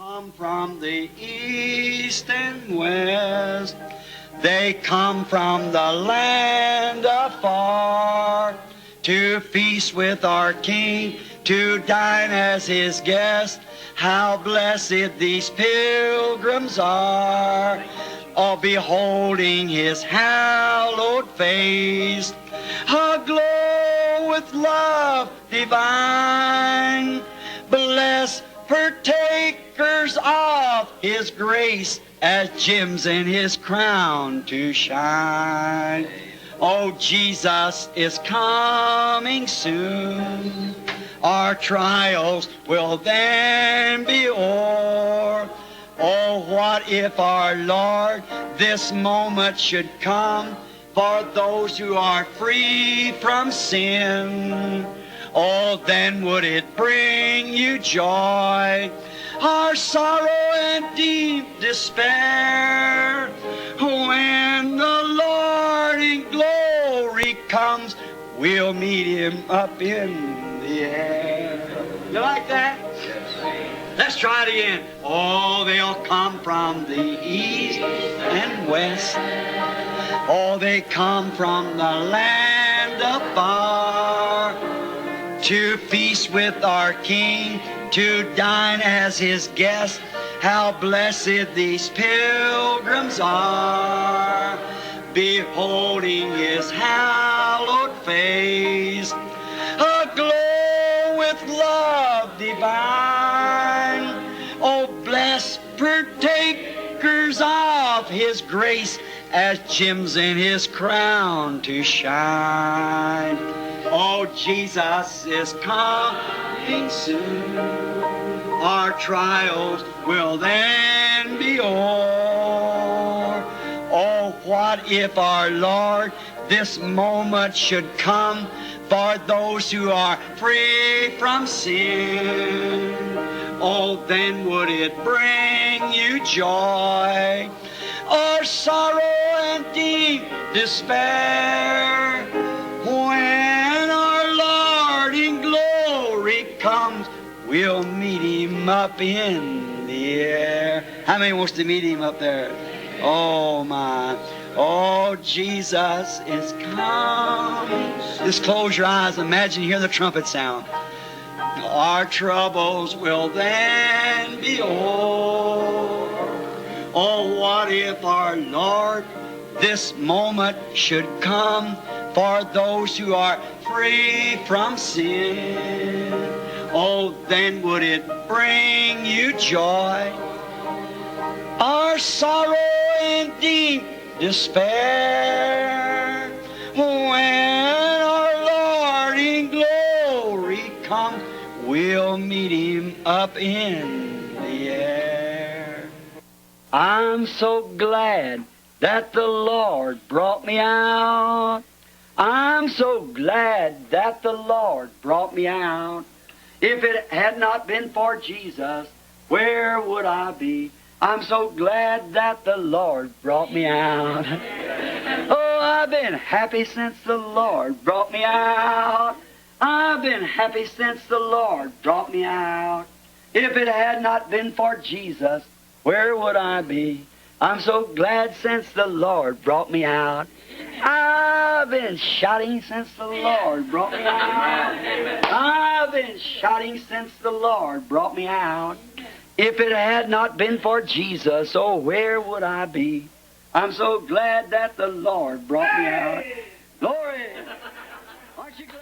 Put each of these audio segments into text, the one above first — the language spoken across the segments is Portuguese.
come from the east and west. They come from the land afar to feast with our King, to dine as His guest. How blessed these pilgrims are, all beholding His hallowed face, aglow with love divine. Blessed partakers of His grace, as gems in His crown to shine. Oh, Jesus is coming soon. Our trials will then be o'er. Oh, what if our Lord this moment should come for those who are free from sin? Oh, then would it bring you joy, our sorrow and deep despair, when the Lord in glory comes, we'll meet Him up in the air. You like that? Let's try it again. Oh, they'll come from the east and west. Oh, they come from the land afar to feast with our King, to dine as His guest. How blessed these pilgrims are, beholding His hallowed face, aglow with love divine. Oh, blessed partakers of His grace, as gems in His crown to shine. Oh, Jesus is coming soon. Our trials will then be o'er. Oh, what if our Lord this moment should come for those who are free from sin? Oh, then would it bring you joy, or sorrow and deep despair, when our Lord in glory comes, we'll meet Him up in the air. How many wants to meet Him up there? Oh, my. Oh, Jesus is coming. Just close your eyes. Imagine you hear the trumpet sound. Our troubles will then be o'er. Oh, what if our Lord this moment should come for those who are free from sin? Oh, then would it bring you joy, our sorrow and deep despair, when our Lord in glory comes, we'll meet Him up in the air. I'm so glad that the Lord brought me out. I'm so glad that the Lord brought me out. If it had not been for Jesus, where would I be? I'm so glad that the Lord brought me out. Oh, I've been happy since the Lord brought me out. I've been happy since the Lord brought me out. If it had not been for Jesus, where would I be? I'm so glad since the Lord brought me out. I've been shouting since the Lord brought me out. I've been shouting since the Lord brought me out. If it had not been for Jesus, oh, where would I be? I'm so glad that the Lord brought me out. Glory! Aren't you glad?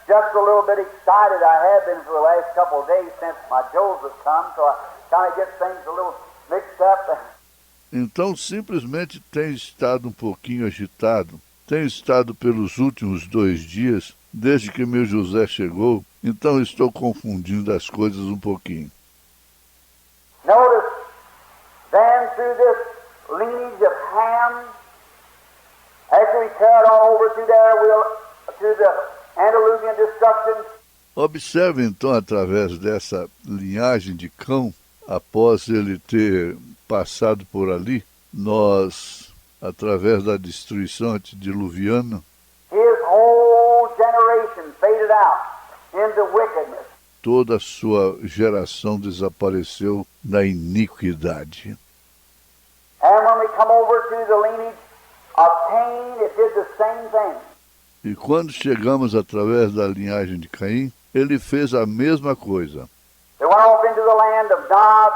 just a little bit excited. I have been for the last couple of days since my Joseph come, so I kind of get things a little mixed up. Então simplesmente tenho estado um pouquinho agitado. Tenho estado pelos últimos 2 dias, desde que meu José chegou, então estou confundindo as coisas um pouquinho. Notice, then through this lineage of Ham, after we carried on over through there, to the Antediluvian destruction. Observe então, através dessa linhagem de Cão, após ele ter passado por ali, nós, através da destruição antediluviana, His whole generation faded out into wickedness. toda a sua geração desapareceu na iniquidade. And when we come over to the lineage of Cain, it did the same thing. E quando chegamos através da linhagem de Caim, ele fez a mesma coisa. They went off into the land of Nod.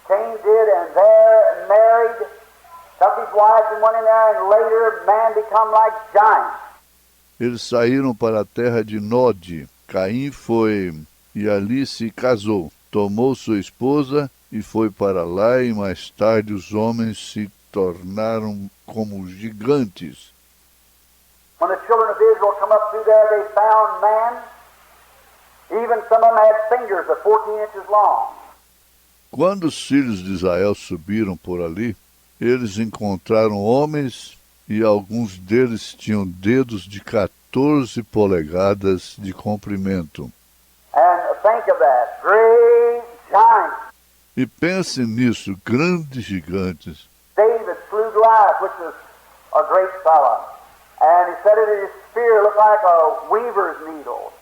Cain did, and there married, took his wife and went in there, and later man become like giants. Eles saíram para a terra de Nod. Caim foi e ali se casou. Tomou sua esposa e foi para lá, e mais tarde os homens se tornaram como gigantes. When the children of Israel come up through there, they found man. Even some of them had fingers of 14 inches long. Quando os filhos de Israel subiram por ali, eles encontraram homens e alguns deles tinham dedos de 14 polegadas de comprimento. And think of that, great giants. E pense nisso, grandes gigantes. David slew Goliath, which was a great fellow. And he said it, his spear looked like a weaver's needle.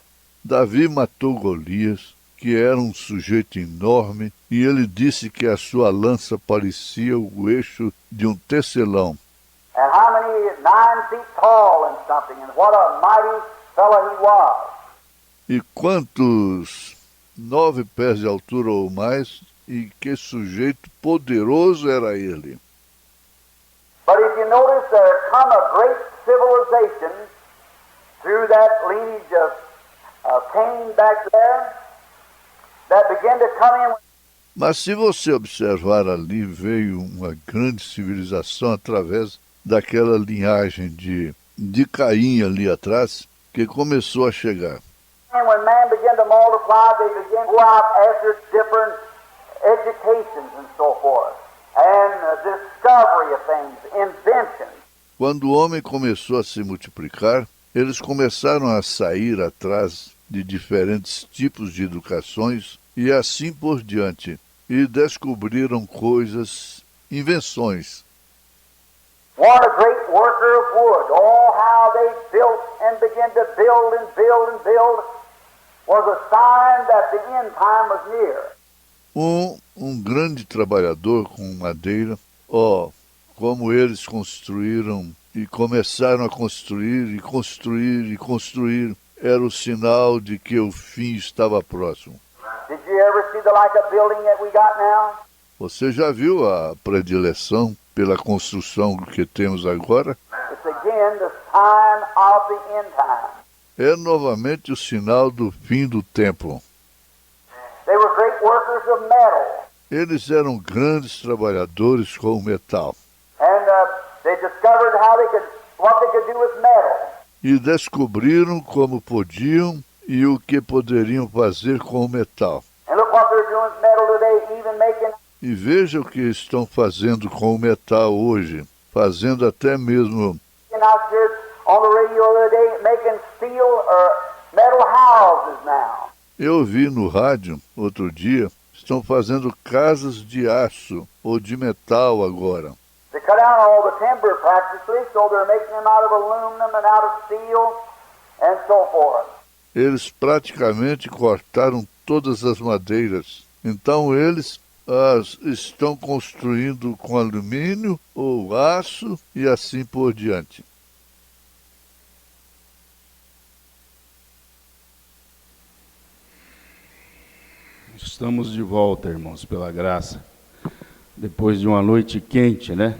Davi matou Golias, que era um sujeito enorme, e ele disse que a sua lança parecia o eixo de um tecelão. And how many? 9 feet tall and something. And what a mighty fellow he was. E quantos 9 pés de altura ou mais, e que sujeito poderoso era ele. But if you notice, there come a great civilization through that lineage of Cain back there that began to come in. Mas se você observar ali, veio uma grande civilização através daquela linhagem de Caim ali atrás, que começou a chegar. And when man began to multiply, they began to go out after different educations and so forth, and discovery of things, inventions. Quando o homem começou a se multiplicar, eles começaram a sair atrás de diferentes tipos de educações e assim por diante, e descobriram coisas, invenções. What a great worker of wood. Oh, how they built and began to build and build and build was a sign that the end time was near. Um grande trabalhador com madeira, como eles construíram e começaram a construir e construir e construir, era o sinal de que o fim estava próximo. Did you ever see the like of building that we got now? Você já viu a predileção pela construção que temos agora? It's again the sign of the end time. É novamente o sinal do fim do tempo. They were great workers of metal. Eles eram grandes trabalhadores com o metal. And they discovered what they could do with metal. E descobriram como podiam e o que poderiam fazer com o metal. And look what they're doing with metal today, even making. E veja o que estão fazendo com o metal hoje, fazendo até mesmo. Out here on the radio the other day, making steel or metal houses now. Eu vi no rádio outro dia, estão fazendo casas de aço ou de metal agora. They cut down all the timber practically, so they're making them out of aluminum and out of steel and so forth. Eles praticamente cortaram todas as madeiras. Então eles estão construindo com alumínio ou aço e assim por diante. Estamos de volta, irmãos, pela graça. Depois de uma noite quente, né?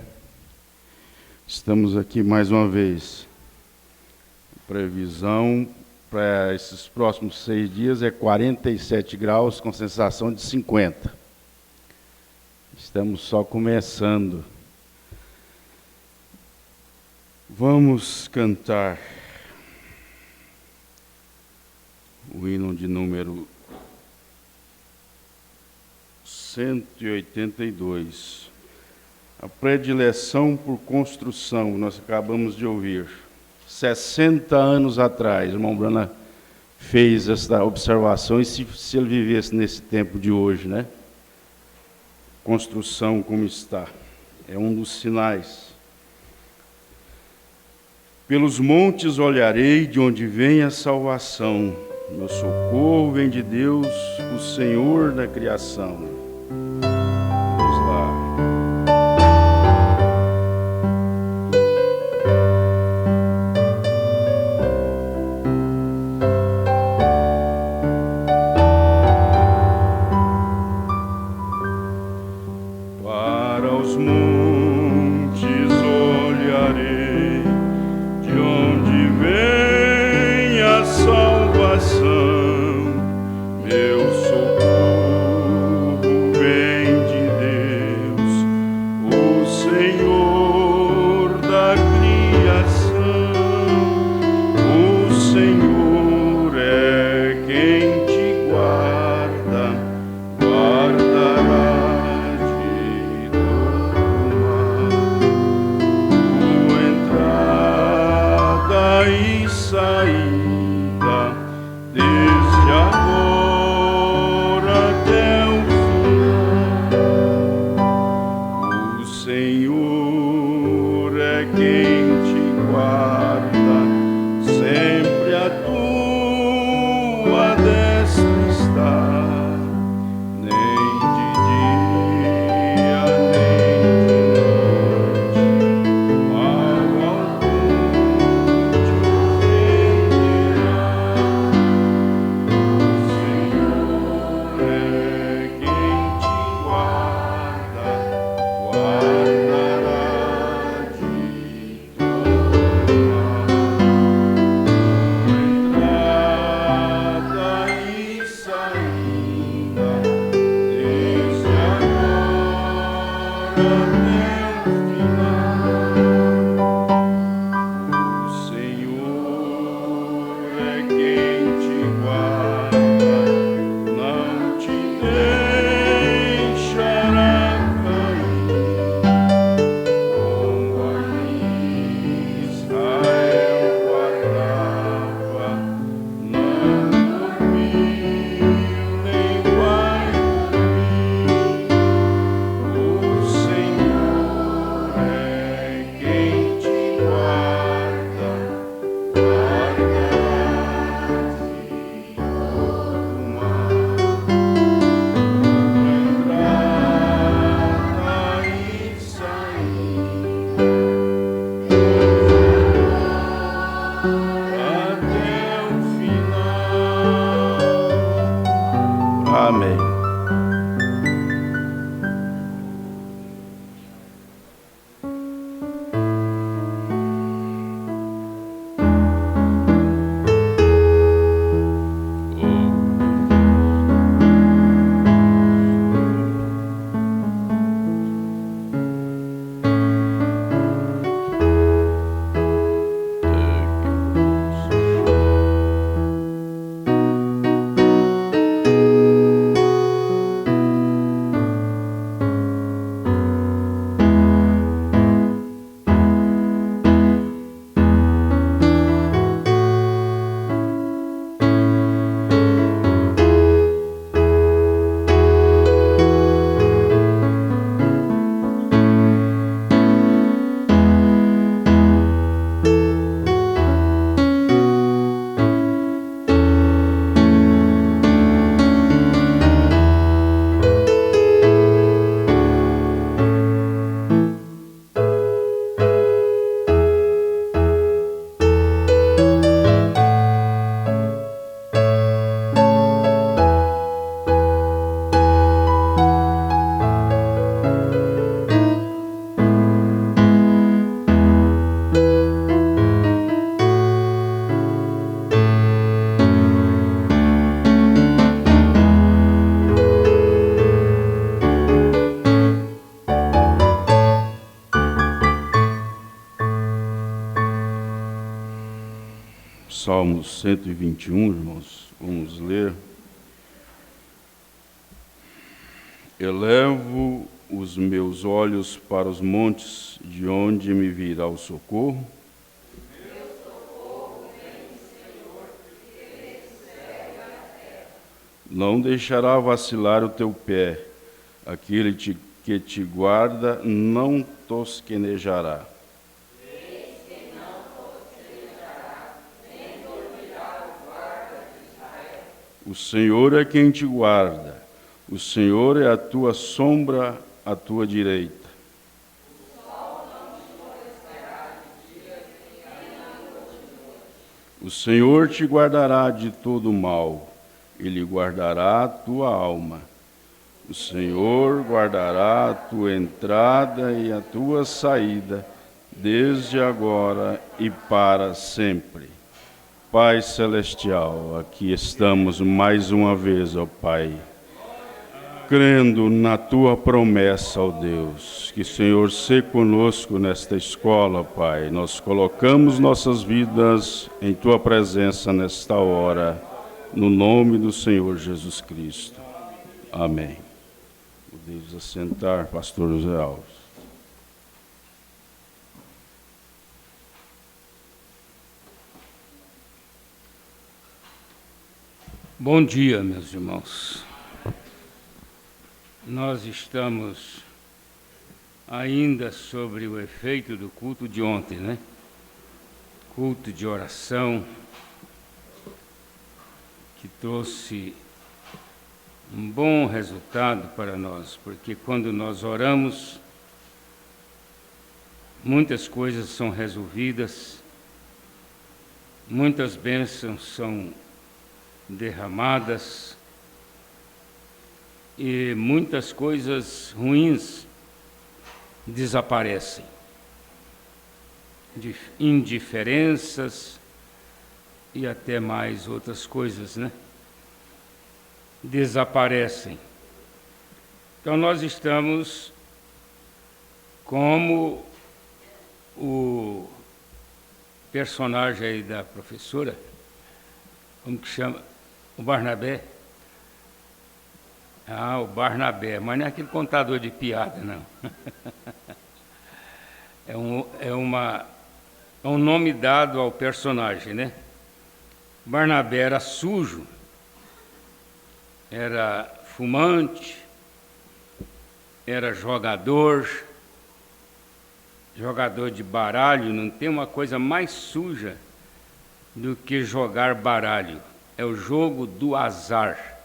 Estamos aqui mais uma vez. Previsão para esses próximos 6 dias é 47 graus com sensação de 50. Estamos só começando. Vamos cantar o hino de número 182. A predileção por construção, nós acabamos de ouvir. 60 anos atrás, o irmão Brana fez essa observação, e se ele vivesse nesse tempo de hoje, né? Construção como está, é um dos sinais. Pelos montes olharei, de onde vem a salvação. Meu socorro vem de Deus, o Senhor da criação. Vamos lá. Para os montes olharei, de onde vem a salvação. Meu socorro vem de Deus, o Senhor da criação. O Senhor é quem te guarda, guardará de todo mal. Tua entrada e saída, desde agora até o final. O Senhor é quem te guarda, sempre a tua destra está. Nem de dia, nem de noite, mal algum te ofenderá. O Senhor é quem te guarda, guardará de todo mal. Entrada e saída, desde agora até o final. O Senhor é quem te guarda, não te deixará cair. Como ali Israel guardava, não dormiu nem vai dormir. O Senhor é quem te guarda, guardará de todo mal. Entrada e saída, até o final. Amém. Salmo 121, irmãos, vamos ler. Elevo os meus olhos para os montes, de onde me virá o socorro. Meu socorro vem do Senhor, que fez o céu e a terra. Não deixará vacilar o teu pé, aquele que te guarda não tosquenejará. Eis que não tosquenejará, nem dormirá o guarda de Israel. O Senhor é quem te guarda, o Senhor é a tua sombra à tua direita. O Senhor te guardará de todo mal, Ele guardará a tua alma. O Senhor guardará a tua entrada e a tua saída, desde agora e para sempre. Pai Celestial, aqui estamos mais uma vez, ó Pai, crendo na tua promessa, ó Deus, que o Senhor seja conosco nesta escola, Pai. Nós colocamos nossas vidas em tua presença nesta hora, no nome do Senhor Jesus Cristo. Amém. Podemos assentar, pastor José Alves. Bom dia, meus irmãos. Nós estamos ainda sobre o efeito do culto de ontem, né? Culto de oração, que trouxe um bom resultado para nós, porque quando nós oramos, muitas coisas são resolvidas, muitas bênçãos são derramadas e muitas coisas ruins desaparecem. Indiferenças e até mais outras coisas, né? Desaparecem. Então nós estamos como o personagem aí da professora, como que chama? O Barnabé. Ah, o Barnabé, mas não é aquele contador de piada, não. É um nome dado ao personagem, né? Barnabé era sujo, era fumante, era jogador de baralho. Não tem uma coisa mais suja do que jogar baralho. É o jogo do azar.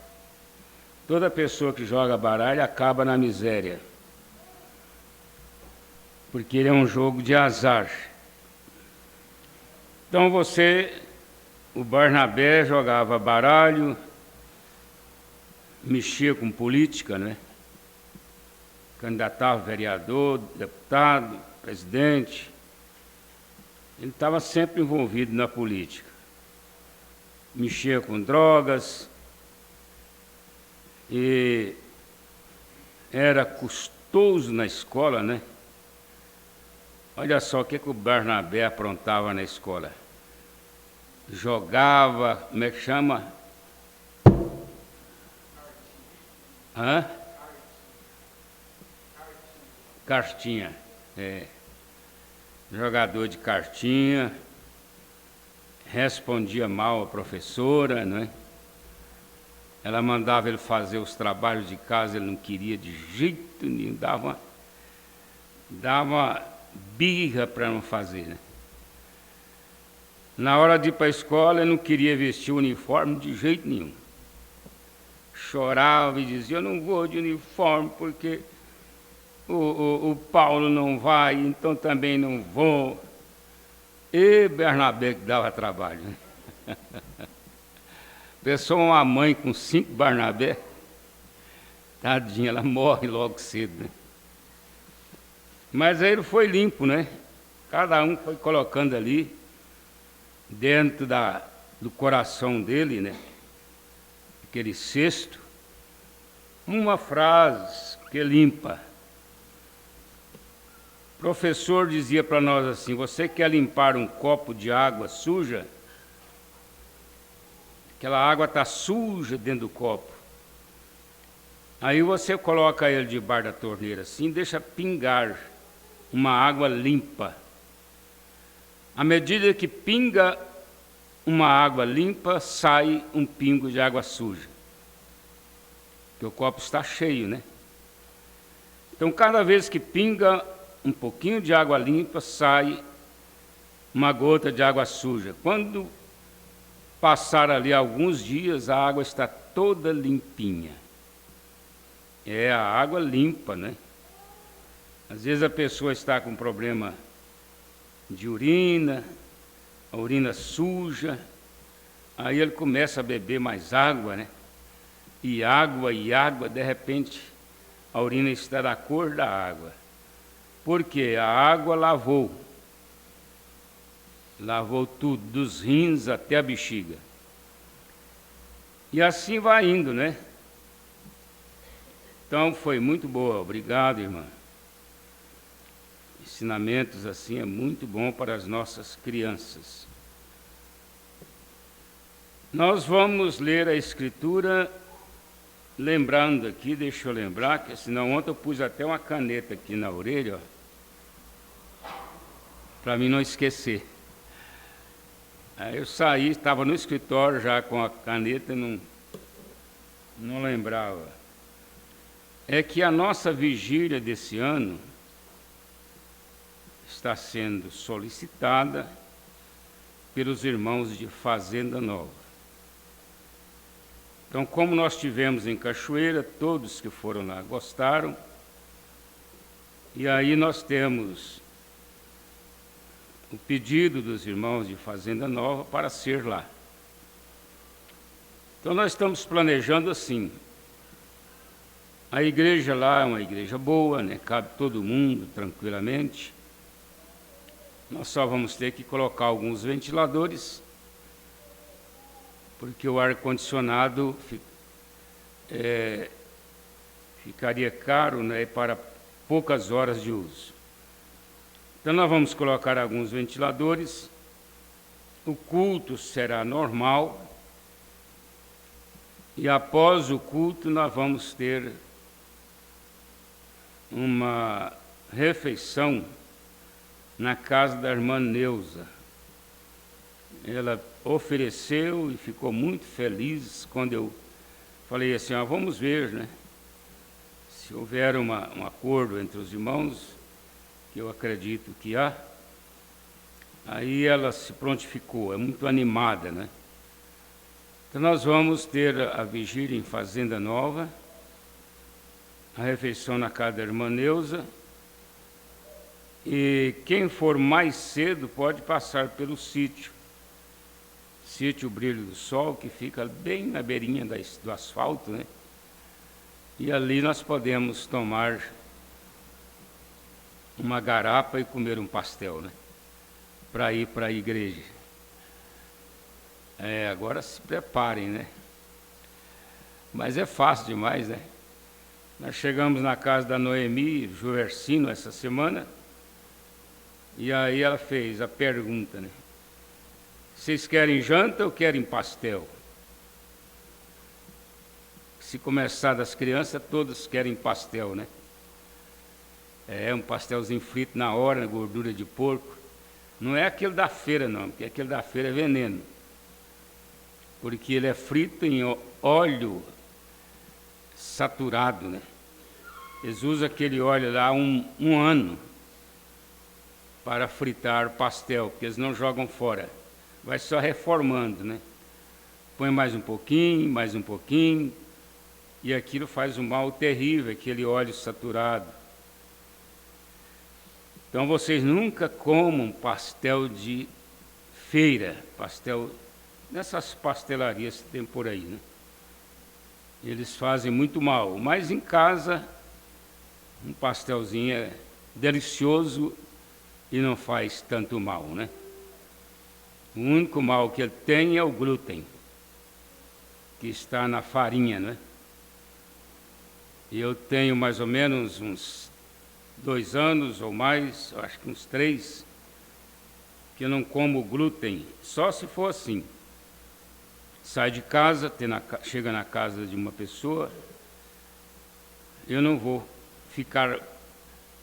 Toda pessoa que joga baralho acaba na miséria, porque ele é um jogo de azar. Então o Barnabé jogava baralho, mexia com política, né? Candidatava a vereador, deputado, presidente. Ele estava sempre envolvido na política. Mexia com drogas e era custoso na escola, né? Olha só o que o Barnabé aprontava na escola. Jogava, como é que chama? Hã? Cartinha. É. Jogador de cartinha. Respondia mal a professora, né? Ela mandava ele fazer os trabalhos de casa, ele não queria de jeito nenhum, dava birra para não fazer, né? Na hora de ir para a escola, ele não queria vestir o uniforme de jeito nenhum. Chorava e dizia: eu não vou de uniforme porque o Paulo não vai, então também não vou. E Barnabé que dava trabalho, né? Pessoa, uma mãe com 5 Barnabé, tadinha, ela morre logo cedo, né? Mas aí ele foi limpo, né? Cada um foi colocando ali, dentro do coração dele, né? Aquele cesto, uma frase que limpa. O professor dizia para nós assim: você quer limpar um copo de água suja? aquela água está suja dentro do copo. Aí você coloca ele debaixo da torneira assim, deixa pingar uma água limpa. À medida que pinga uma água limpa, sai um pingo de água suja. Porque o copo está cheio, né? Então, cada vez que pinga um pouquinho de água limpa, sai uma gota de água suja. Quando passar ali alguns dias, a água está toda limpinha. É a água limpa, né? Às vezes a pessoa está com problema de urina, a urina suja, aí ele começa a beber mais água, né? E água, de repente a urina está da cor da água. Porque a água lavou tudo, dos rins até a bexiga. E assim vai indo, né? Então foi muito boa, obrigado, irmã. Ensinamentos assim é muito bom para as nossas crianças. Nós vamos ler a Escritura, lembrando aqui, deixa eu lembrar, que senão ontem eu pus até uma caneta aqui na orelha, para mim não esquecer. Aí eu saí, estava no escritório já com a caneta e não lembrava. É que a nossa vigília desse ano está sendo solicitada pelos irmãos de Fazenda Nova. Então, como nós tivemos em Cachoeira, todos que foram lá gostaram, e aí nós temos o pedido dos irmãos de Fazenda Nova para ser lá. Então, nós estamos planejando assim. A igreja lá é uma igreja boa, né? Cabe todo mundo tranquilamente. Nós só vamos ter que colocar alguns ventiladores, porque o ar-condicionado ficaria caro, né, para poucas horas de uso. Então nós vamos colocar alguns ventiladores, o culto será normal, e após o culto nós vamos ter uma refeição na casa da irmã Neuza. Ela ofereceu e ficou muito feliz quando eu falei assim, vamos ver, né? Se houver um acordo entre os irmãos, que eu acredito que há, aí ela se prontificou, é muito animada, né? Então nós vamos ter a vigília em Fazenda Nova, a refeição na casa da irmã Neuza, e quem for mais cedo pode passar pelo sítio Brilho do Sol, que fica bem na beirinha do asfalto, né? E ali nós podemos tomar uma garapa e comer um pastel, né? Para ir para a igreja. Agora se preparem, né? Mas é fácil demais, né? Nós chegamos na casa da Noemi Juversino essa semana, e aí ela fez a pergunta, né? Vocês querem janta ou querem pastel? Se começar das crianças, todos querem pastel, né? Um pastelzinho frito na hora, na gordura de porco. Não é aquele da feira, não, porque aquele da feira é veneno. Porque ele é frito em óleo saturado, né? Eles usam aquele óleo lá um ano para fritar pastel, porque eles não jogam fora. Vai só reformando, né? Põe mais um pouquinho, e aquilo faz um mal terrível, aquele óleo saturado. Então vocês nunca comam pastel de feira, pastel nessas pastelarias que tem por aí, né? Eles fazem muito mal, mas em casa um pastelzinho é delicioso e não faz tanto mal, né? O único mal que ele tem é o glúten, que está na farinha, né? E eu tenho mais ou menos uns 2 anos ou mais, acho que uns 3, que eu não como glúten, só se for assim. sai de casa, chega na casa de uma pessoa, eu não vou ficar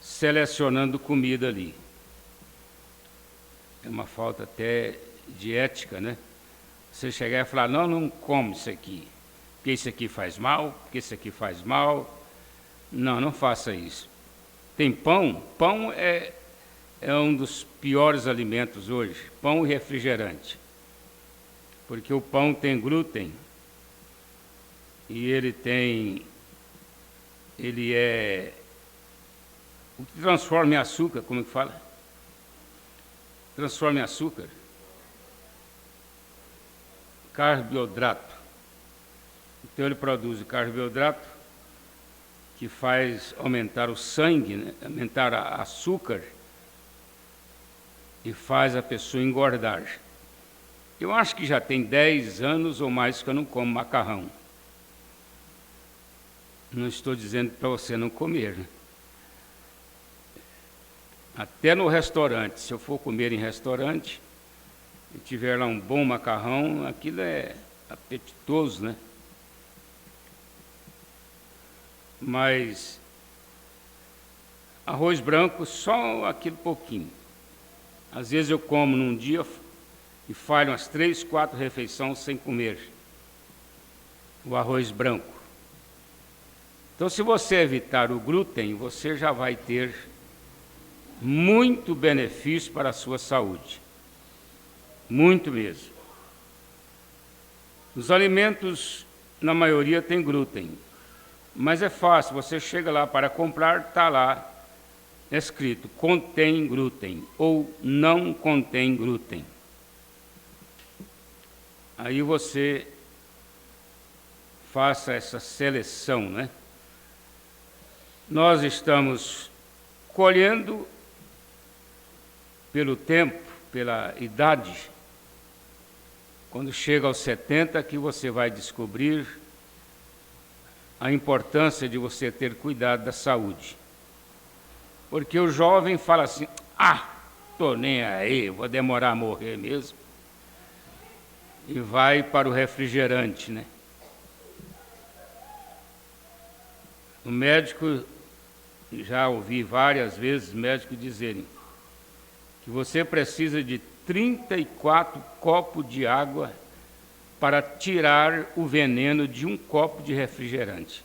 selecionando comida ali. É uma falta até de ética, né? Você chegar e falar, não, não come isso aqui, porque isso aqui faz mal, porque isso aqui faz mal. Não, não faça isso. Tem pão, pão é um dos piores alimentos hoje, pão e refrigerante. Porque o pão tem glúten e ele é o que transforma em açúcar, como é que fala? Transforma em açúcar. Carboidrato. Então ele produz o carboidrato que faz aumentar o sangue, né? Aumentar açúcar e faz a pessoa engordar. Eu acho que já tem 10 anos ou mais que eu não como macarrão. Não estou dizendo para você não comer, né? Até no restaurante, se eu for comer em restaurante e tiver lá um bom macarrão, aquilo é apetitoso, né? Mas arroz branco, só aquele pouquinho. Às vezes eu como num dia e falho umas 3, 4 refeições sem comer o arroz branco. Então, se você evitar o glúten, você já vai ter muito benefício para a sua saúde. Muito mesmo. Os alimentos, na maioria, têm glúten. Mas é fácil, você chega lá para comprar, está lá escrito, contém glúten ou não contém glúten. Aí você faça essa seleção, né? Nós estamos colhendo pelo tempo, pela idade. Quando chega aos 70, que você vai descobrir a importância de você ter cuidado da saúde. Porque o jovem fala assim, estou nem aí, vou demorar a morrer mesmo. E vai para o refrigerante, né? O médico, já ouvi várias vezes médicos dizerem que você precisa de 34 copos de água para tirar o veneno de um copo de refrigerante.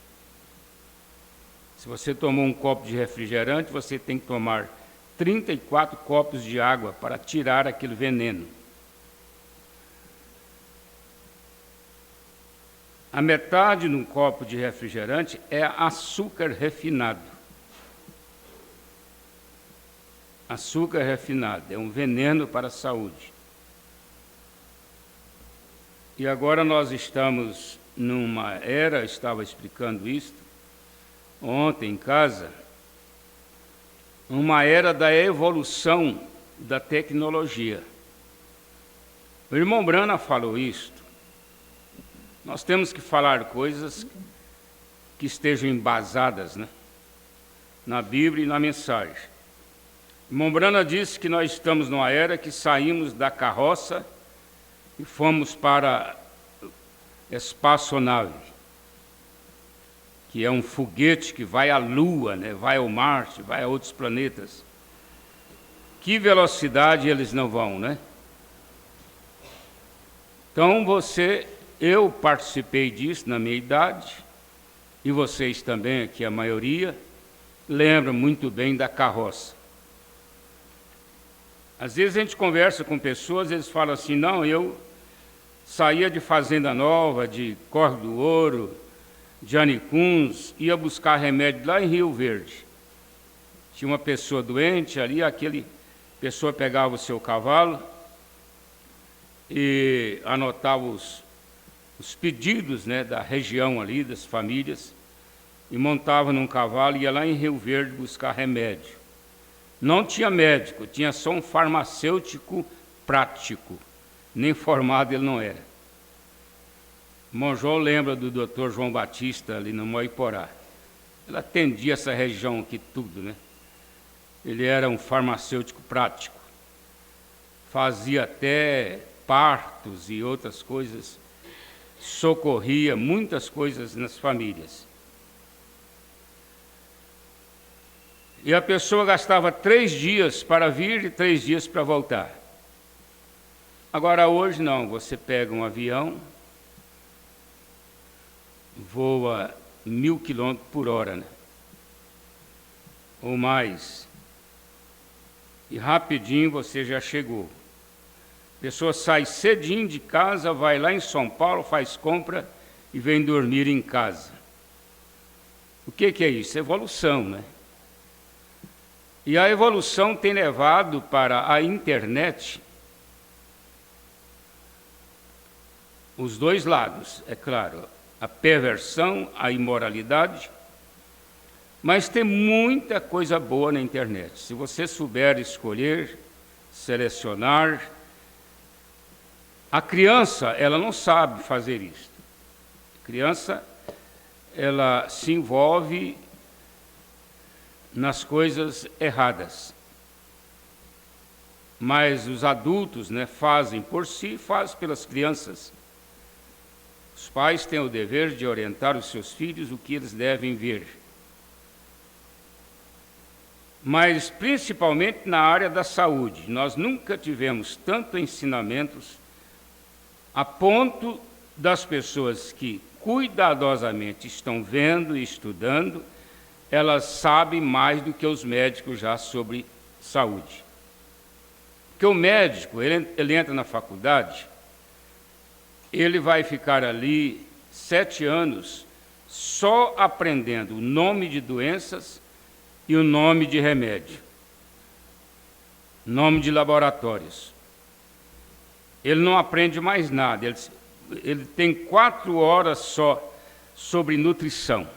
Se você tomou um copo de refrigerante, você tem que tomar 34 copos de água para tirar aquele veneno. A metade de um copo de refrigerante é açúcar refinado. Açúcar refinado é um veneno para a saúde. E agora nós estamos numa era, estava explicando isso ontem em casa, uma era da evolução da tecnologia. O irmão Brana falou isto. Nós temos que falar coisas que estejam embasadas, né? Na Bíblia e na mensagem. O irmão Brana disse que nós estamos numa era que saímos da carroça e fomos para a espaçonave, que é um foguete que vai à Lua, né? Vai ao Marte, vai a outros planetas. Que velocidade eles não vão, né? Então eu participei disso na minha idade, e vocês também, aqui a maioria, lembram muito bem da carroça. Às vezes a gente conversa com pessoas, eles falam assim, não, eu saía de Fazenda Nova, de Córrego do Ouro, de Anicuns, ia buscar remédio lá em Rio Verde. Tinha uma pessoa doente ali, pessoa pegava o seu cavalo e anotava os pedidos, né, da região ali, das famílias, e montava num cavalo e ia lá em Rio Verde buscar remédio. Não tinha médico, tinha só um farmacêutico prático, nem formado ele não era. O irmão João lembra do doutor João Batista ali no Moiporá. Ele atendia essa região aqui tudo, né? Ele era um farmacêutico prático. Fazia até partos e outras coisas socorria muitas coisas nas famílias. E a pessoa gastava 3 dias para vir e 3 dias para voltar. Agora hoje não, você pega um avião, voa 1000 km por hora, né? Ou mais. E rapidinho você já chegou. A pessoa sai cedinho de casa, vai lá em São Paulo, faz compra e vem dormir em casa. O que é isso? Evolução, né? E a evolução tem levado para a internet os dois lados, é claro, a perversão, a imoralidade, mas tem muita coisa boa na internet. Se você souber escolher, selecionar, a criança, ela não sabe fazer isso. A criança, ela se envolve nas coisas erradas. Mas os adultos, né, fazem por si, fazem pelas crianças. Os pais têm o dever de orientar os seus filhos o que eles devem ver. Mas principalmente na área da saúde, nós nunca tivemos tanto ensinamentos a ponto das pessoas que cuidadosamente estão vendo e estudando, elas sabem mais do que os médicos já sobre saúde. Porque o médico, ele entra na faculdade, ele vai ficar ali 7 anos só aprendendo o nome de doenças e o nome de remédio, nome de laboratórios. Ele não aprende mais nada, ele tem 4 horas só sobre nutrição,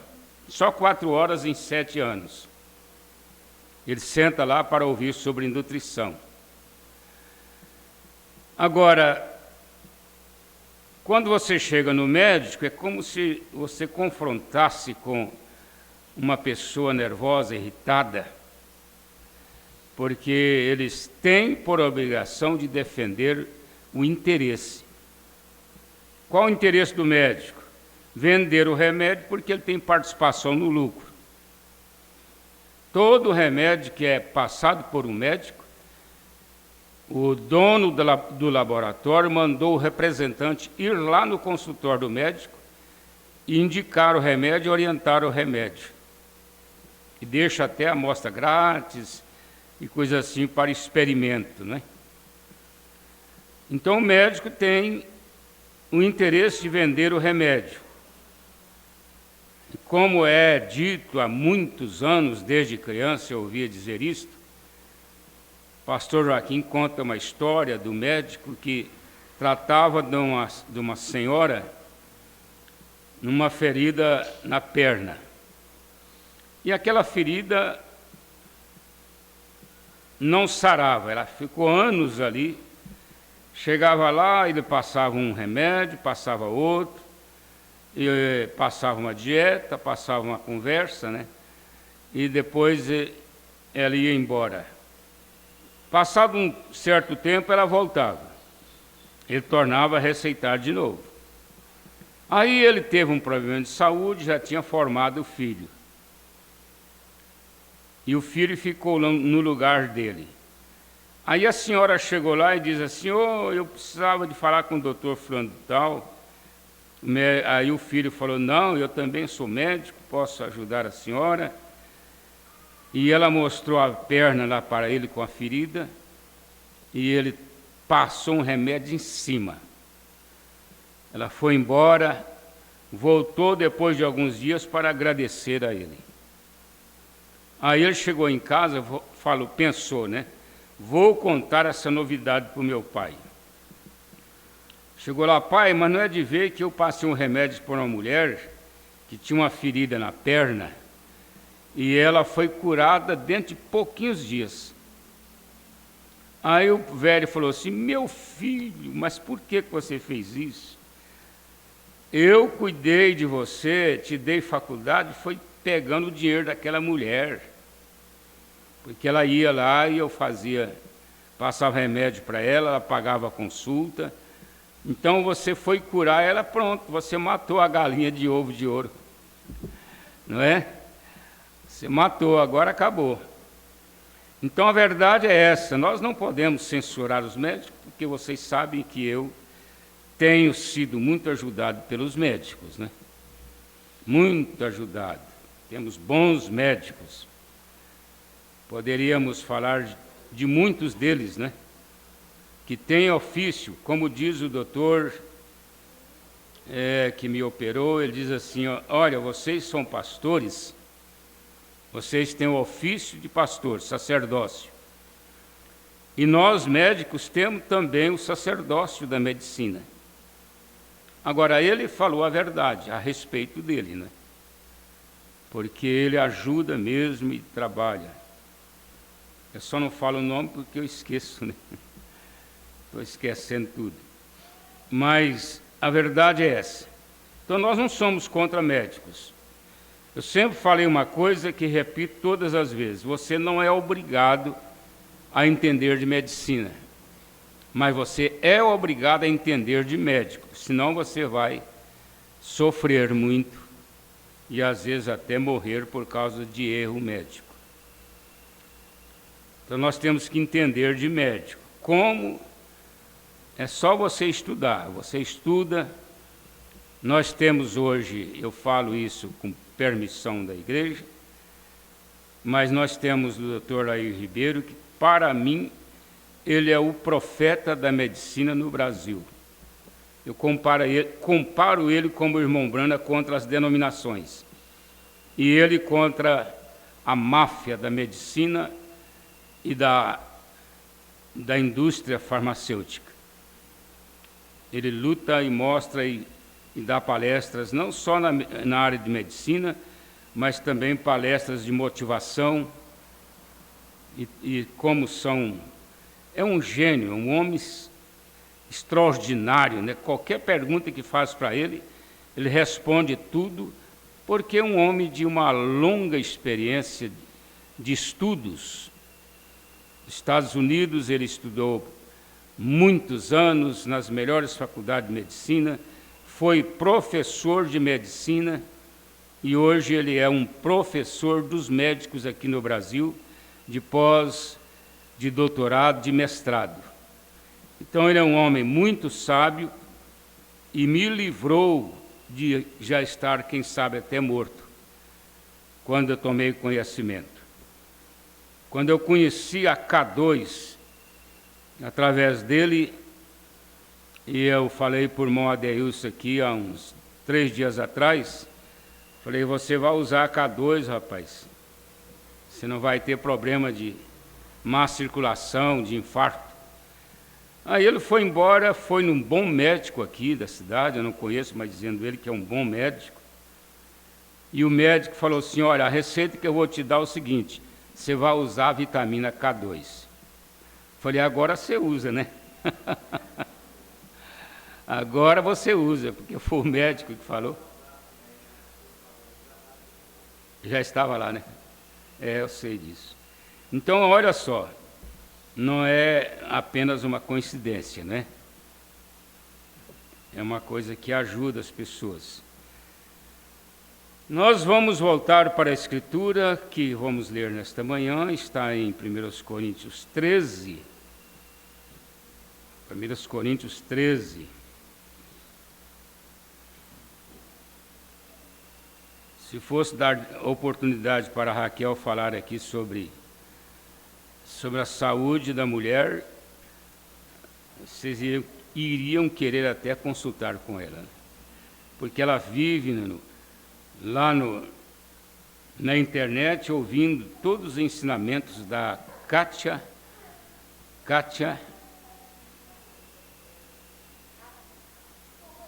só 4 horas em 7 anos. Ele senta lá para ouvir sobre nutrição. Agora, quando você chega no médico, é como se você confrontasse com uma pessoa nervosa, irritada, porque eles têm por obrigação de defender o interesse. Qual o interesse do médico? Vender o remédio porque ele tem participação no lucro. Todo remédio que é passado por um médico, o dono do laboratório mandou o representante ir lá no consultório do médico e indicar o remédio e orientar o remédio. E deixa até a amostra grátis e coisa assim para experimento, né? Então o médico tem o interesse de vender o remédio. E como é dito há muitos anos, desde criança eu ouvia dizer isto, o pastor Joaquim conta uma história do médico que tratava de uma senhora numa ferida na perna. E aquela ferida não sarava, ela ficou anos ali. Chegava lá, ele passava um remédio, passava outro, e passava uma dieta, passava uma conversa, né? E depois ela ia embora. Passado um certo tempo, ela voltava. Ele tornava a receitar de novo. Aí ele teve um problema de saúde, já tinha formado o filho. E o filho ficou no lugar dele. Aí a senhora chegou lá e diz assim, eu precisava de falar com o doutor fulano de tal. Aí o filho falou, não, eu também sou médico, posso ajudar a senhora. E ela mostrou a perna lá para ele com a ferida, e ele passou um remédio em cima. Ela foi embora, voltou depois de alguns dias para agradecer a ele. Aí ele chegou em casa, pensou, né? Vou contar essa novidade para o meu pai. Chegou lá, pai, mas não é de ver que eu passei um remédio para uma mulher que tinha uma ferida na perna e ela foi curada dentro de pouquinhos dias. Aí o velho falou assim, meu filho, mas por que você fez isso? Eu cuidei de você, te dei faculdade, foi pegando o dinheiro daquela mulher. Porque ela ia lá e eu passava remédio para ela, ela pagava a consulta, Então você foi curar ela, pronto, você matou a galinha de ovo de ouro. Não é? Você matou, agora acabou. Então a verdade é essa, nós não podemos censurar os médicos, porque vocês sabem que eu tenho sido muito ajudado pelos médicos, né? Muito ajudado. Temos bons médicos. Poderíamos falar de muitos deles, né? Que têm ofício, como diz o doutor que me operou, ele diz assim, olha, vocês são pastores, vocês têm o ofício de pastor, sacerdócio. E nós, médicos, temos também o sacerdócio da medicina. Agora, ele falou a verdade a respeito dele, né? Porque ele ajuda mesmo e trabalha. Eu só não falo o nome porque eu esqueço, né? Estou esquecendo tudo. Mas a verdade é essa. Então, nós não somos contra médicos. Eu sempre falei uma coisa que repito todas as vezes. Você não é obrigado a entender de medicina. Mas você é obrigado a entender de médico, senão você vai sofrer muito e às vezes até morrer por causa de erro médico. Então nós temos que entender de médico. Como? É só você estudar. Você estuda. Nós temos hoje, eu falo isso com permissão da igreja, mas nós temos o Dr. Lair Ribeiro, que para mim ele é o profeta da medicina no Brasil. Eu comparo ele como o irmão Brana contra as denominações. E ele contra a máfia da medicina e da indústria farmacêutica. Ele luta e mostra e dá palestras, não só na área de medicina, mas também palestras de motivação e como são... É um gênio, um homem extraordinário, né? Qualquer pergunta que faz para ele, ele responde tudo, porque é um homem de uma longa experiência de estudos. Nos Estados Unidos, ele estudou muitos anos nas melhores faculdades de medicina, foi professor de medicina e hoje ele é um professor dos médicos aqui no Brasil, de pós, de doutorado, de mestrado. Então ele é um homem muito sábio e me livrou de já estar, quem sabe, até morto, quando eu tomei conhecimento. Quando eu conheci a K2, através dele, e eu falei por irmão Adeilson aqui há uns 3 dias atrás, falei, você vai usar a K2, rapaz, você não vai ter problema de má circulação, de infarto. Aí ele foi embora, foi num bom médico aqui da cidade, eu não conheço, mas dizendo ele que é um bom médico. E o médico falou assim, olha, a receita que eu vou te dar é o seguinte, você vai usar a vitamina K2. Falei, agora você usa, né? Agora você usa, porque foi o médico que falou. Já estava lá, né? Eu sei disso. Então, olha só, não é apenas uma coincidência, né? É uma coisa que ajuda as pessoas. Nós vamos voltar para a Escritura, que vamos ler nesta manhã, está em 1 Coríntios 13. 1 Coríntios 13. Se fosse dar oportunidade para a Raquel falar aqui sobre a saúde da mulher, vocês iriam querer até consultar com ela, porque ela vive lá na internet ouvindo todos os ensinamentos da Kátia,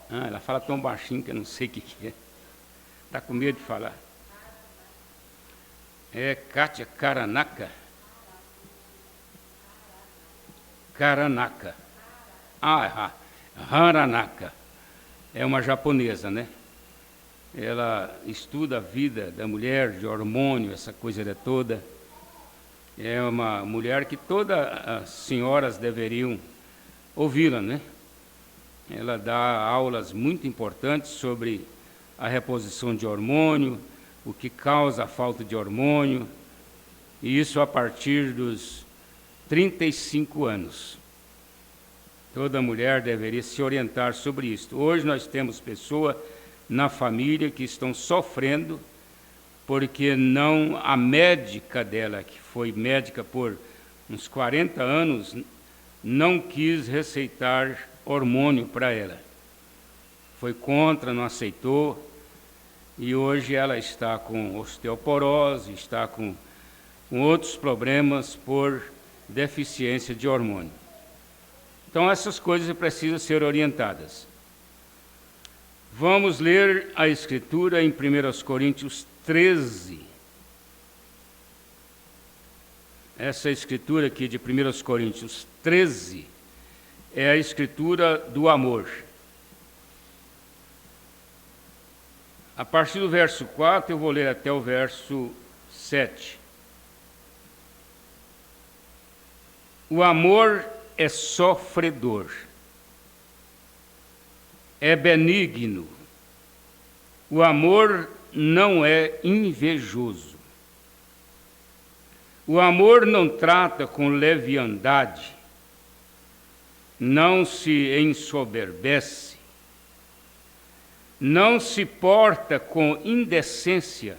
ela fala tão baixinho que eu não sei o que é, está com medo de falar. É Kátia Karanaka. Haranaka. É uma japonesa, né? Ela estuda a vida da mulher, de hormônio, essa coisa toda. É uma mulher que todas as senhoras deveriam ouvi-la, né? Ela dá aulas muito importantes sobre a reposição de hormônio, o que causa a falta de hormônio, e isso a partir dos 35 anos. Toda mulher deveria se orientar sobre isso. Hoje nós temos pessoas na família que estão sofrendo porque a médica dela, que foi médica por uns 40 anos, não quis receitar hormônio para ela. Foi contra, não aceitou, e hoje ela está com osteoporose, está com outros problemas por deficiência de hormônio. Então essas coisas precisam ser orientadas. Vamos ler a Escritura em 1 Coríntios 13. Essa Escritura aqui de 1 Coríntios 13 é a Escritura do amor. A partir do verso 4, eu vou ler até o verso 7. O amor é sofredor, é benigno. O amor não é invejoso. O amor não trata com leviandade, não se ensoberbece, não se porta com indecência,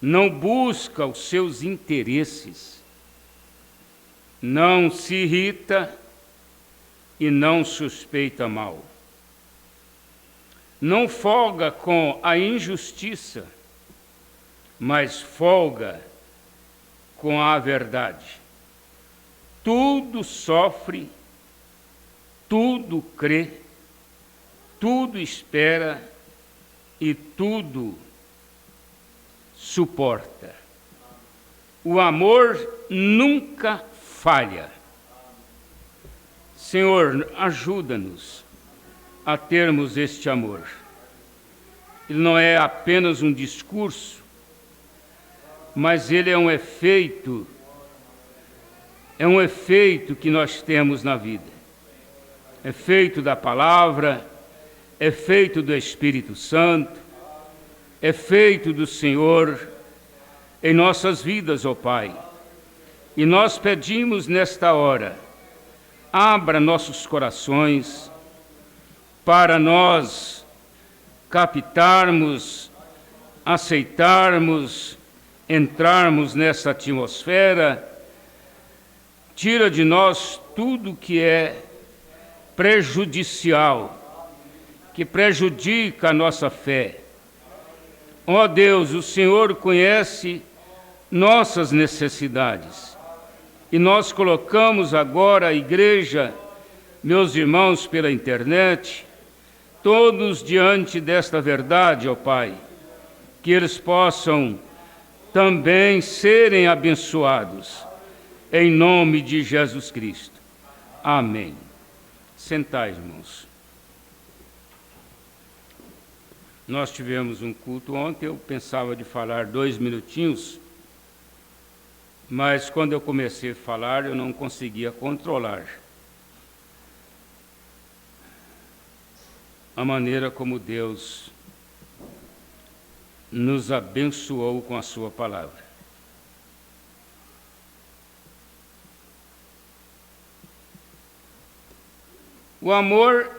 não busca os seus interesses, não se irrita e não suspeita mal. Não folga com a injustiça, mas folga com a verdade. Tudo sofre, tudo crê, tudo espera e tudo suporta. O amor nunca falha. Senhor, ajuda-nos a termos este amor. Ele não é apenas um discurso, mas ele é um efeito que nós temos na vida. Efeito da palavra, efeito do Espírito Santo, efeito do Senhor em nossas vidas, ó Pai. E nós pedimos nesta hora, abra nossos corações para nós captarmos, aceitarmos, entrarmos nessa atmosfera. Tira de nós tudo que é prejudicial, que prejudica a nossa fé. Ó Deus, o Senhor conhece nossas necessidades. E nós colocamos agora a igreja, meus irmãos pela internet, todos diante desta verdade, ó Pai, que eles possam também serem abençoados, em nome de Jesus Cristo. Amém. Sentai, irmãos. Nós tivemos um culto ontem, eu pensava de falar 2 minutinhos, mas quando eu comecei a falar, eu não conseguia controlar a maneira como Deus nos abençoou com a sua palavra. O amor,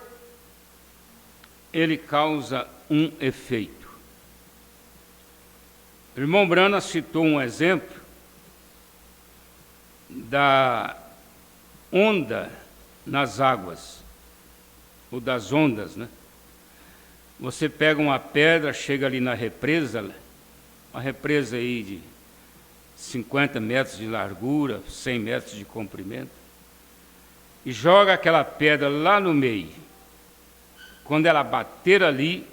ele causa um efeito. O irmão Brana citou um exemplo da onda nas águas, ou das ondas, né? Você pega uma pedra, chega ali na represa, uma represa aí de 50 metros de largura, 100 metros de comprimento, e joga aquela pedra lá no meio. Quando ela bater ali,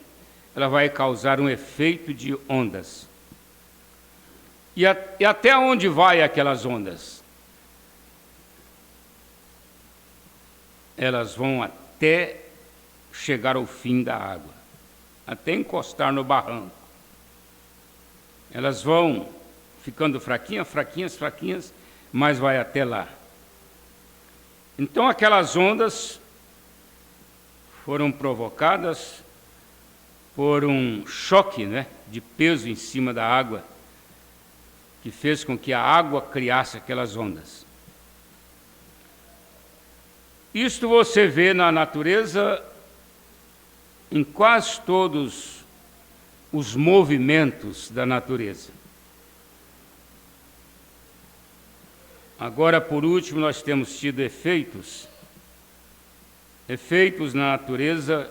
ela vai causar um efeito de ondas. E até onde vai aquelas ondas? Elas vão até chegar ao fim da água, até encostar no barranco. Elas vão ficando fraquinhas, fraquinhas, fraquinhas, mas vai até lá. Então aquelas ondas foram provocadas por um choque, né, de peso em cima da água, que fez com que a água criasse aquelas ondas. Isto você vê na natureza em quase todos os movimentos da natureza. Agora, por último, nós temos tido efeitos na natureza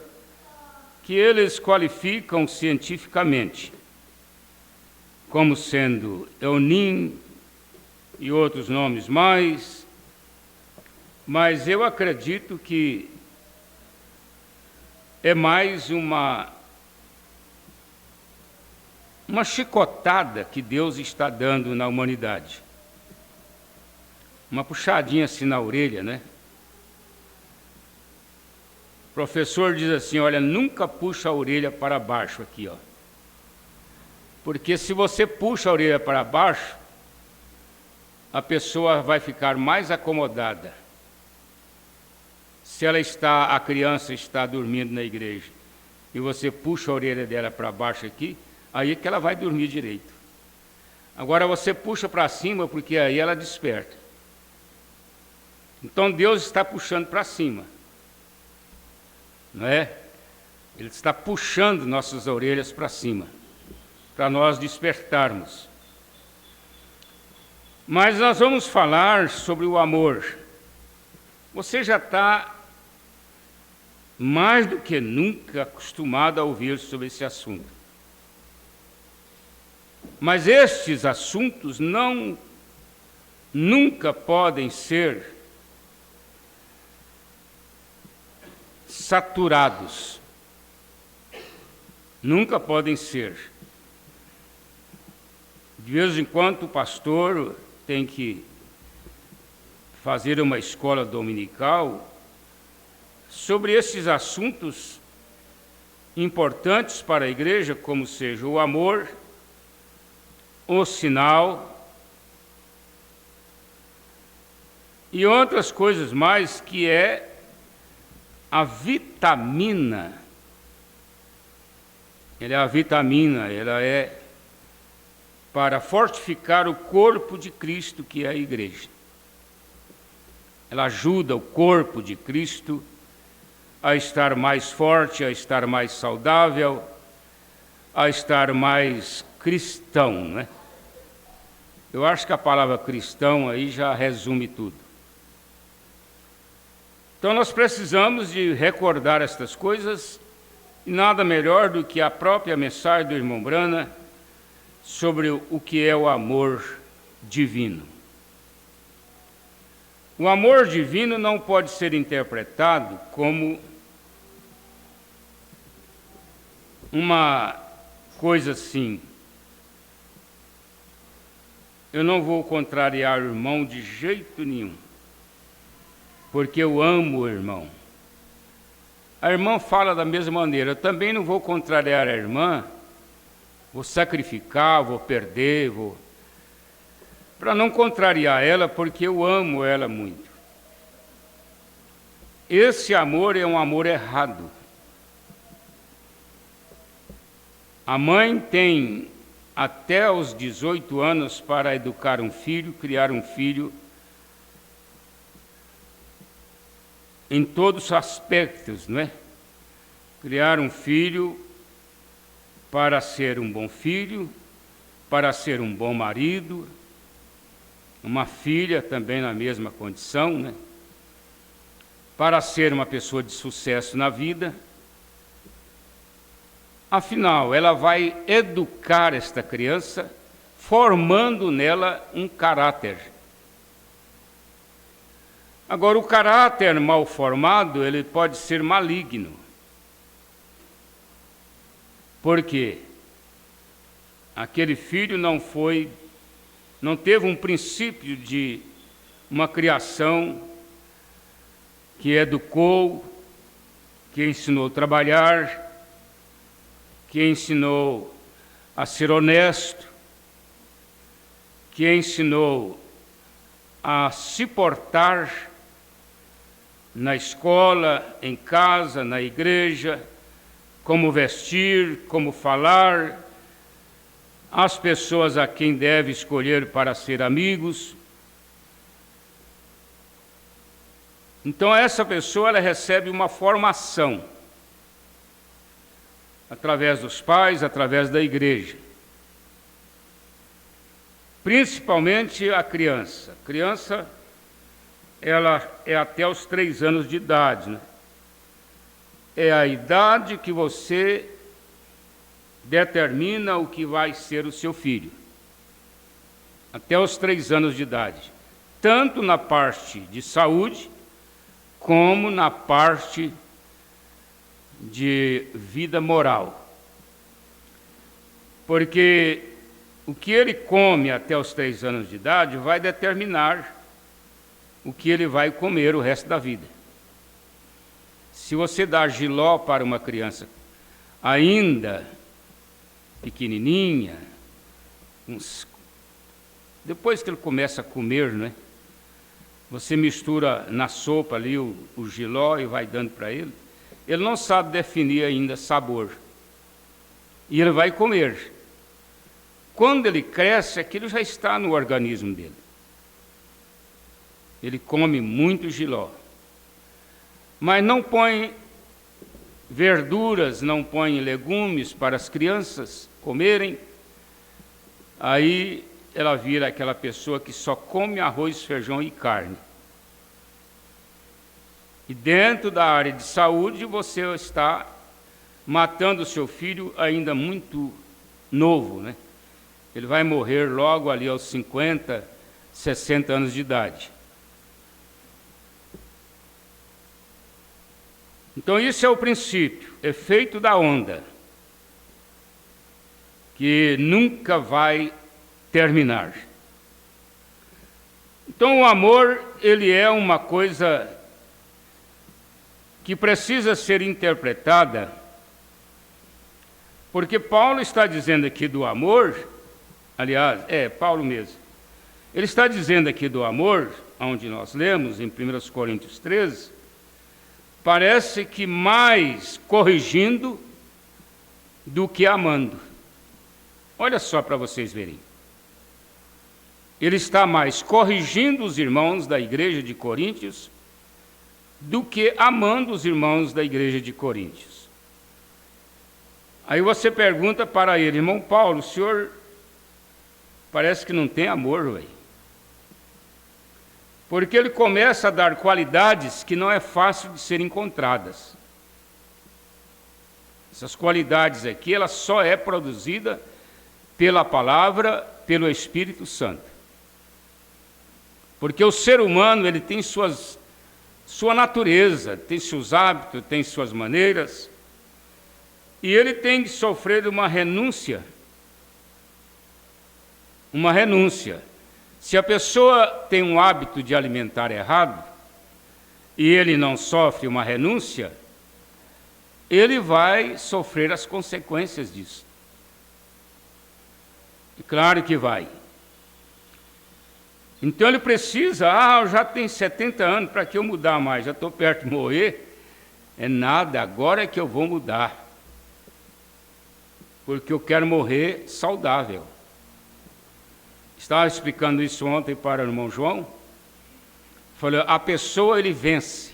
que eles qualificam cientificamente como sendo El Niño e outros nomes mais, mas eu acredito que é mais uma chicotada que Deus está dando na humanidade. Uma puxadinha assim na orelha, né? O professor diz assim, olha, nunca puxa a orelha para baixo aqui, ó. Porque se você puxa a orelha para baixo, a pessoa vai ficar mais acomodada. Se a criança está dormindo na igreja, e você puxa a orelha dela para baixo aqui, aí é que ela vai dormir direito. Agora você puxa para cima, porque aí ela desperta. Então Deus está puxando para cima, não é? Ele está puxando nossas orelhas para cima, para nós despertarmos. Mas nós vamos falar sobre o amor. Você já está mais do que nunca acostumado a ouvir sobre esse assunto. Mas estes assuntos nunca podem ser saturados. Nunca podem ser. De vez em quando o pastor tem que fazer uma escola dominical sobre esses assuntos importantes para a igreja, como seja o amor, o sinal e outras coisas mais, que é a vitamina. Ela é para fortificar o corpo de Cristo, que é a igreja. Ela ajuda o corpo de Cristo a estar mais forte, a estar mais saudável, a estar mais cristão, né? Eu acho que a palavra cristão aí já resume tudo. Então nós precisamos de recordar estas coisas, e nada melhor do que a própria mensagem do irmão Brana sobre o que é o amor divino. O amor divino não pode ser interpretado como uma coisa assim. Eu não vou contrariar o irmão de jeito nenhum, porque eu amo o irmão. A irmã fala da mesma maneira. Eu também não vou contrariar a irmã, vou sacrificar, vou perder, para não contrariar ela, porque eu amo ela muito. Esse amor é um amor errado. A mãe tem até os 18 anos para educar um filho, criar um filho, em todos os aspectos, não é? Criar um filho para ser um bom filho, para ser um bom marido, uma filha também na mesma condição, né? Para ser uma pessoa de sucesso na vida. Afinal, ela vai educar esta criança, formando nela um caráter. Agora, o caráter mal formado, ele pode ser maligno. Por quê? Aquele filho não teve um princípio de uma criação que educou, que ensinou a trabalhar, que ensinou a ser honesto, que ensinou a se portar na escola, em casa, na igreja, como vestir, como falar, as pessoas a quem deve escolher para ser amigos. Então essa pessoa ela recebe uma formação através dos pais, através da igreja. Principalmente a criança. A criança, ela é até os 3 anos de idade, né? É a idade que você determina o que vai ser o seu filho. Até os 3 anos de idade. Tanto na parte de saúde, como na parte de vida moral. Porque o que ele come até os 3 anos de idade vai determinar o que ele vai comer o resto da vida. Se você dá jiló para uma criança ainda pequenininha, depois que ele começa a comer, né? Você mistura na sopa ali o jiló e vai dando para ele. Ele não sabe definir ainda sabor. E ele vai comer. Quando ele cresce, aquilo já está no organismo dele. Ele come muito jiló. Mas não põe verduras, não põe legumes para as crianças comerem. Aí ela vira aquela pessoa que só come arroz, feijão e carne. E dentro da área de saúde, você está matando o seu filho ainda muito novo, né? Ele vai morrer logo ali aos 50, 60 anos de idade. Então, isso é o princípio, efeito da onda, que nunca vai terminar. Então, o amor, ele é uma coisa que precisa ser interpretada, porque Paulo está dizendo aqui do amor, aliás, Paulo mesmo, ele está dizendo aqui do amor, onde nós lemos em 1 Coríntios 13, parece que mais corrigindo do que amando. Olha só para vocês verem. Ele está mais corrigindo os irmãos da igreja de Coríntios do que amando os irmãos da igreja de Coríntios. Aí você pergunta para ele, irmão Paulo, o senhor parece que não tem amor, velho. Porque ele começa a dar qualidades que não é fácil de serem encontradas. Essas qualidades aqui, ela só é produzida pela palavra, pelo Espírito Santo. Porque o ser humano, ele tem sua natureza, tem seus hábitos, tem suas maneiras, e ele tem que sofrer uma renúncia. Uma renúncia. Se a pessoa tem um hábito de alimentar errado, e ele não sofre uma renúncia, ele vai sofrer as consequências disso. E claro que vai. Então ele precisa, eu já tenho 70 anos, para que eu mudar mais? Já estou perto de morrer. É nada, agora é que eu vou mudar. Porque eu quero morrer saudável. Estava explicando isso ontem para o irmão João. Falei, a pessoa ele vence.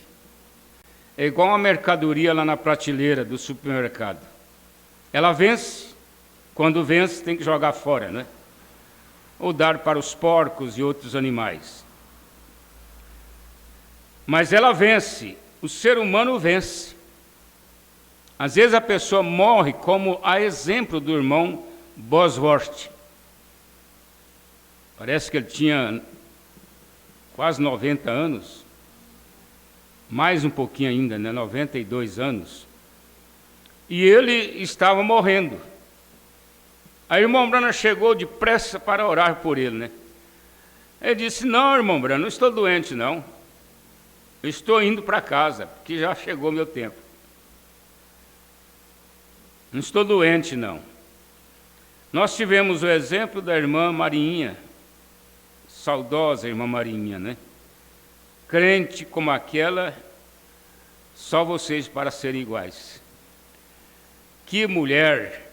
É igual uma mercadoria lá na prateleira do supermercado. Ela vence, quando vence tem que jogar fora, né? Ou dar para os porcos e outros animais. Mas ela vence, o ser humano vence. Às vezes a pessoa morre, como a exemplo do irmão Bosworth. Parece que ele tinha quase 90 anos, mais um pouquinho ainda, né? 92 anos. E ele estava morrendo. Aí o irmão Branham chegou depressa para orar por ele, né? Ele disse, não, irmão Branham, não estou doente, não. Eu estou indo para casa, porque já chegou meu tempo. Não estou doente, não. Nós tivemos o exemplo da irmã Marinha, saudosa irmã Marinha, né? Crente como aquela, Só vocês para serem iguais. Que mulher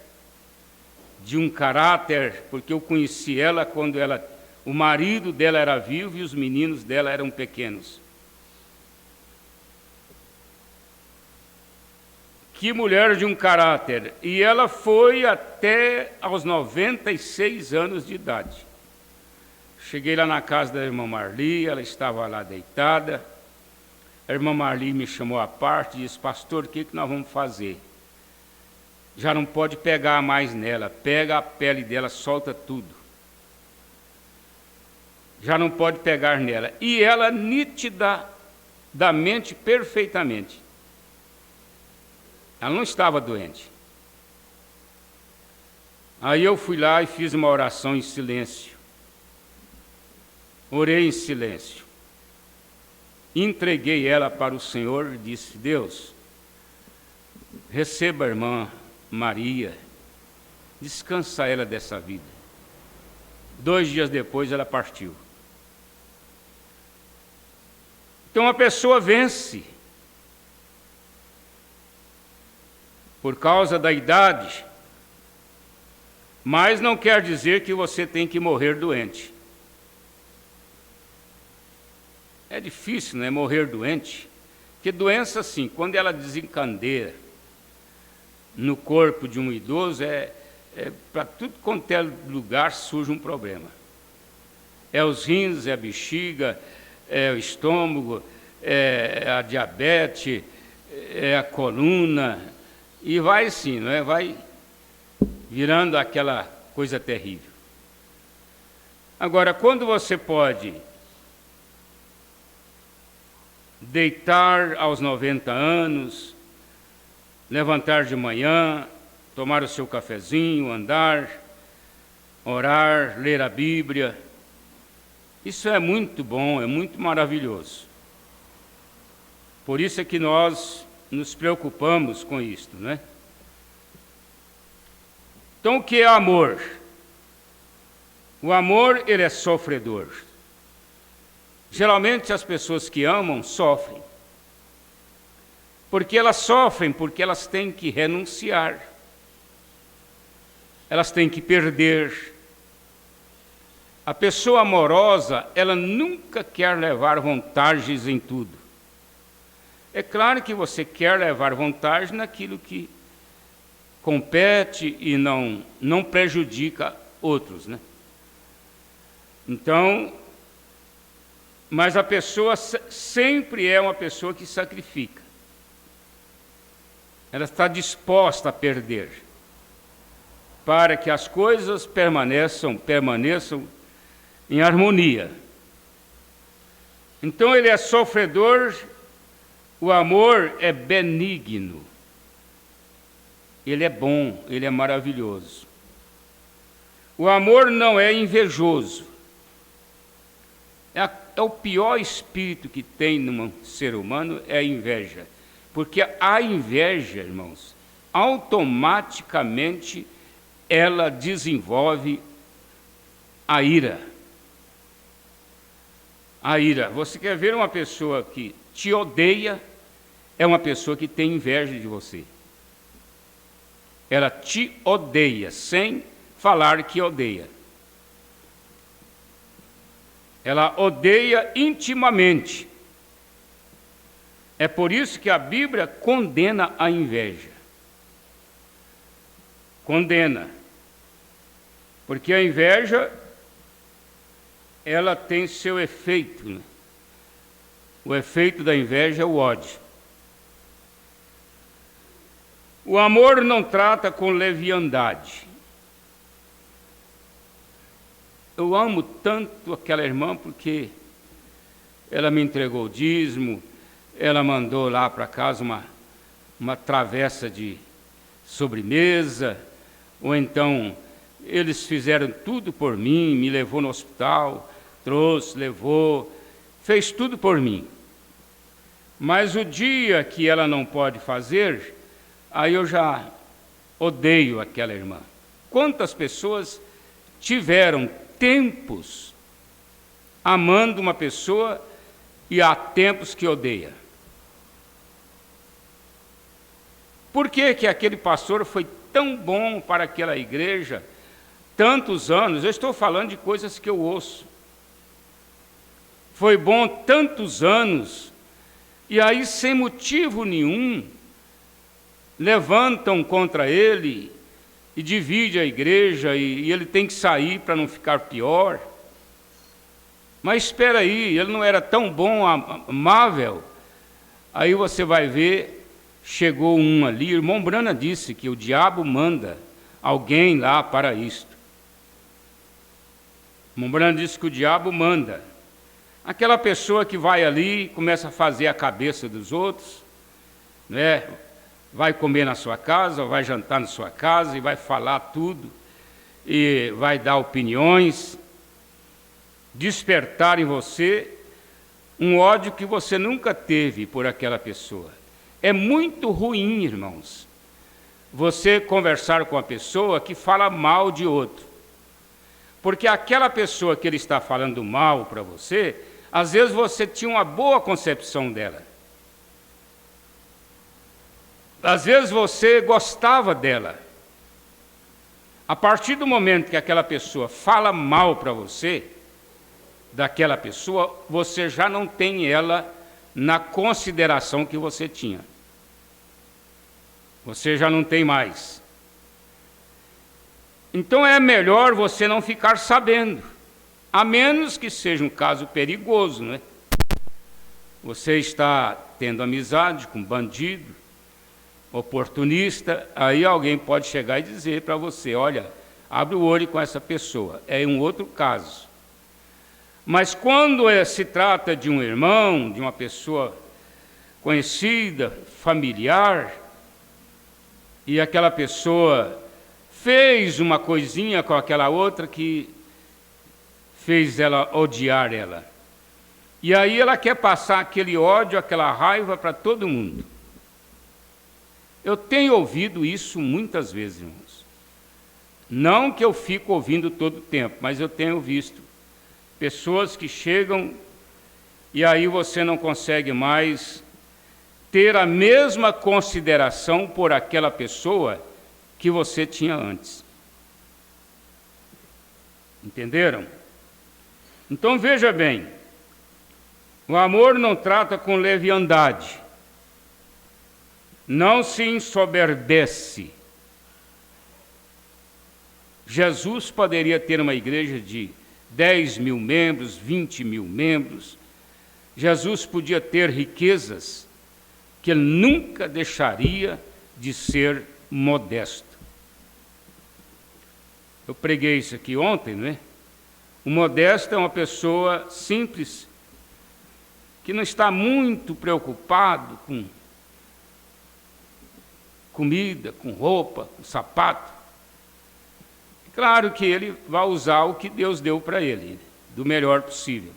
de um caráter, porque eu conheci ela quando o marido dela era vivo e os meninos dela eram pequenos. Que mulher de um caráter. E ela foi até aos 96 anos de idade. Cheguei lá na casa da irmã Marli, ela estava lá deitada. A irmã Marli me chamou à parte e disse: pastor, o que nós vamos fazer? Já não pode pegar mais nela, pega a pele dela, solta tudo. Já não pode pegar nela. E ela nitidamente, perfeitamente. Ela não estava doente. Aí eu fui lá e fiz uma oração em silêncio. Orei em silêncio. Entreguei ela para o Senhor e disse: Deus, receba a irmã Maria, descansa ela dessa vida. 2 dias depois ela partiu. Então a pessoa vence. Por causa da idade, mas não quer dizer que você tem que morrer doente. É difícil, né, morrer doente, porque doença, assim, quando ela desencandeia no corpo de um idoso, para tudo quanto é lugar surge um problema. É os rins, é a bexiga, é o estômago, é a diabetes, é a coluna. E vai assim, não é? Vai virando aquela coisa terrível. Agora, quando você pode deitar aos 90 anos, levantar de manhã, tomar o seu cafezinho, andar, orar, ler a Bíblia, isso é muito bom, é muito maravilhoso. Por isso é que nós nos preocupamos com isto, né? Então, o que é amor? O amor, ele é sofredor. Geralmente, as pessoas que amam sofrem. Porque elas sofrem porque elas têm que renunciar. Elas têm que perder. A pessoa amorosa, ela nunca quer levar vantagens em tudo. É claro que você quer levar vantagem naquilo que compete e não prejudica outros, né? Então, mas a pessoa sempre é uma pessoa que sacrifica. Ela está disposta a perder para que as coisas permaneçam em harmonia. Então ele é sofredor. O amor é benigno, ele é bom, ele é maravilhoso. O amor não é invejoso. É o pior espírito que tem num ser humano, é a inveja. Porque a inveja, irmãos, automaticamente ela desenvolve a ira. A ira. Você quer ver uma pessoa que te odeia, é uma pessoa que tem inveja de você. Ela te odeia, sem falar que odeia. Ela odeia intimamente. É por isso que a Bíblia condena a inveja. Condena. Porque a inveja, ela tem seu efeito, né? O efeito da inveja é o ódio. O amor não trata com leviandade. Eu amo tanto aquela irmã porque ela me entregou o dízimo, ela mandou lá para casa uma travessa de sobremesa, ou então eles fizeram tudo por mim, me levou no hospital, trouxe, levou, fez tudo por mim. Mas o dia que ela não pode fazer, aí eu já odeio aquela irmã. Quantas pessoas tiveram tempos amando uma pessoa e há tempos que odeia? Por que que aquele pastor foi tão bom para aquela igreja tantos anos? Eu estou falando de coisas que eu ouço. Foi bom tantos anos, e aí, sem motivo nenhum, levantam contra ele e divide a igreja, e ele tem que sair para não ficar pior. Mas espera aí, ele não era tão bom, amável. Aí você vai ver, chegou um ali, irmão Brana disse que o diabo manda alguém lá para isto. Irmão Brana disse que o diabo manda. Aquela pessoa que vai ali e começa a fazer a cabeça dos outros, né? Vai comer na sua casa, vai jantar na sua casa e vai falar tudo, e vai dar opiniões, despertar em você um ódio que você nunca teve por aquela pessoa. É muito ruim, irmãos, você conversar com a pessoa que fala mal de outro, porque aquela pessoa que ele está falando mal para você, às vezes você tinha uma boa concepção dela. Às vezes você gostava dela. A partir do momento que aquela pessoa fala mal para você, daquela pessoa, você já não tem ela na consideração que você tinha. Você já não tem mais. Então é melhor você não ficar sabendo, a menos que seja um caso perigoso, não é? Você está tendo amizade com bandido, oportunista, aí alguém pode chegar e dizer para você, olha, abre o olho com essa pessoa. É um outro caso. Mas quando se trata de um irmão, de uma pessoa conhecida, familiar, e aquela pessoa fez uma coisinha com aquela outra que fez ela odiar ela. E aí ela quer passar aquele ódio, aquela raiva para todo mundo. Eu tenho ouvido isso muitas vezes, irmãos. Não que eu fico ouvindo todo o tempo, mas eu tenho visto pessoas que chegam e aí você não consegue mais ter a mesma consideração por aquela pessoa que você tinha antes. Entenderam? Então veja bem, o amor não trata com leviandade, não se ensoberbece. Jesus poderia ter uma igreja de 10 mil membros, 20 mil membros. Jesus podia ter riquezas que ele nunca deixaria de ser modesto. Eu preguei isso aqui ontem, não é? O modesto é uma pessoa simples, que não está muito preocupado com comida, com roupa, com sapato. Claro que ele vai usar o que Deus deu para ele, do melhor possível.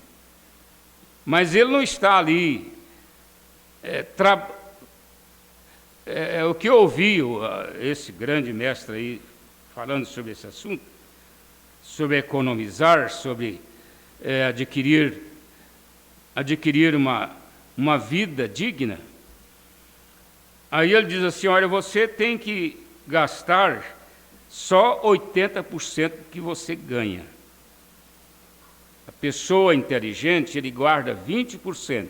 Mas ele não está ali. O que eu ouvi esse grande mestre aí falando sobre esse assunto, sobre economizar, sobre adquirir uma vida digna. Aí ele diz assim, olha, você tem que gastar só 80% que você ganha. A pessoa inteligente, ele guarda 20%.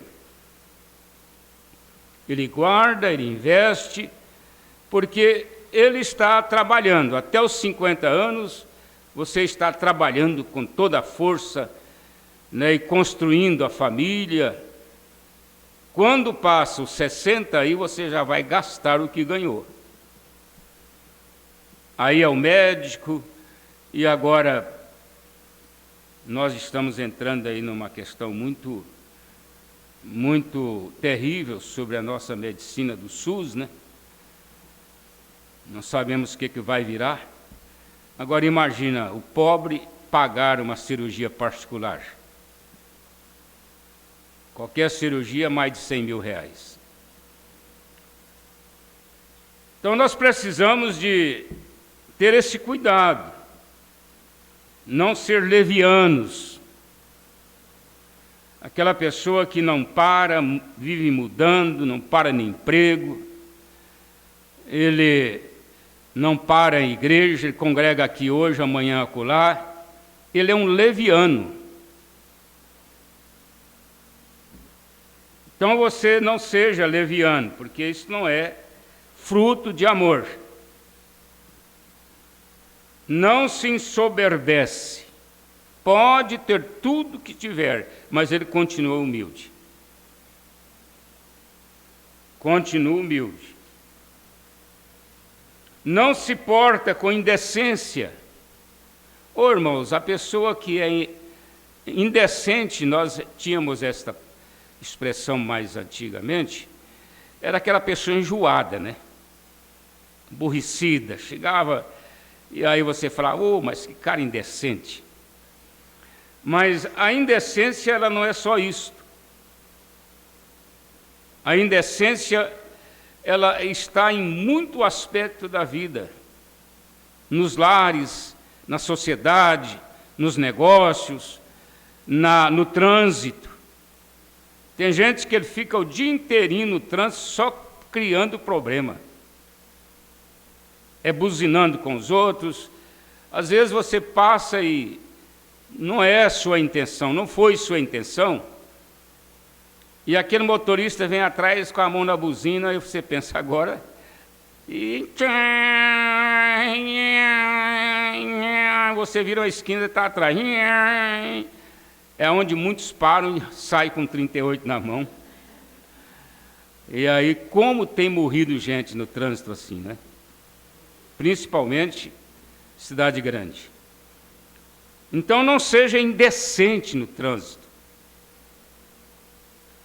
Ele guarda, ele investe, porque ele está trabalhando. Até os 50 anos, você está trabalhando com toda a força, né, e construindo a família. Quando passa os 60, aí você já vai gastar o que ganhou. Aí é o médico, e agora nós estamos entrando aí numa questão muito terrível sobre a nossa medicina do SUS, né? Não sabemos o que vai virar. Agora imagina, o pobre pagar uma cirurgia particular. Qualquer cirurgia, mais de 100 mil reais. Então nós precisamos de ter esse cuidado, não ser levianos. Aquela pessoa que não para, vive mudando, não para no emprego, ele não para em igreja, ele congrega aqui hoje, amanhã acolá. Ele é um leviano. Então você não seja leviano, porque isso não é fruto de amor. Não se ensoberbece. Pode ter tudo que tiver, mas ele continua humilde. Continua humilde. Não se porta com indecência. Ô, irmãos, a pessoa que é indecente, nós tínhamos esta expressão mais antigamente, era aquela pessoa enjoada, né? Aborrecida. Chegava, e aí você falava, ô, mas que cara indecente. Mas a indecência, ela não é só isso. A indecência, ela está em muito aspecto da vida. Nos lares, na sociedade, nos negócios, no trânsito. Tem gente que ele fica o dia inteirinho no trânsito só criando problema. É buzinando com os outros. Às vezes você passa e não é sua intenção, não foi sua intenção. E aquele motorista vem atrás com a mão na buzina e você pensa agora. E você vira uma esquina e está atrás. É onde muitos param e saem com 38 na mão. E aí, como tem morrido gente no trânsito assim, né? Principalmente cidade grande. Então não seja indecente no trânsito.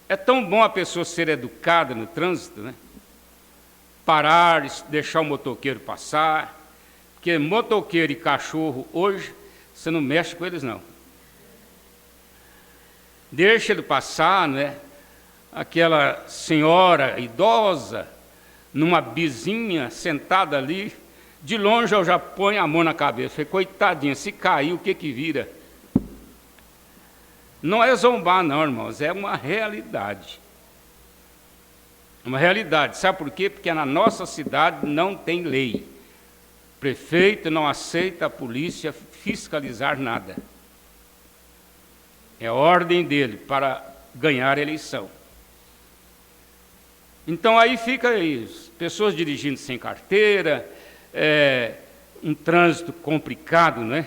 É tão bom a pessoa ser educada no trânsito, né? Parar, deixar o motoqueiro passar. Porque motoqueiro e cachorro, hoje, você não mexe com eles, não. Deixa ele passar, né? Aquela senhora idosa, numa bizinha, sentada ali, de longe eu já ponho a mão na cabeça. Falei, coitadinha, se cair, o que que vira? Não é zombar, não, irmãos, é uma realidade. Uma realidade. Sabe por quê? Porque na nossa cidade não tem lei. O prefeito não aceita a polícia fiscalizar nada. É a ordem dele para ganhar a eleição. Então aí fica isso, pessoas dirigindo sem carteira, um trânsito complicado, né?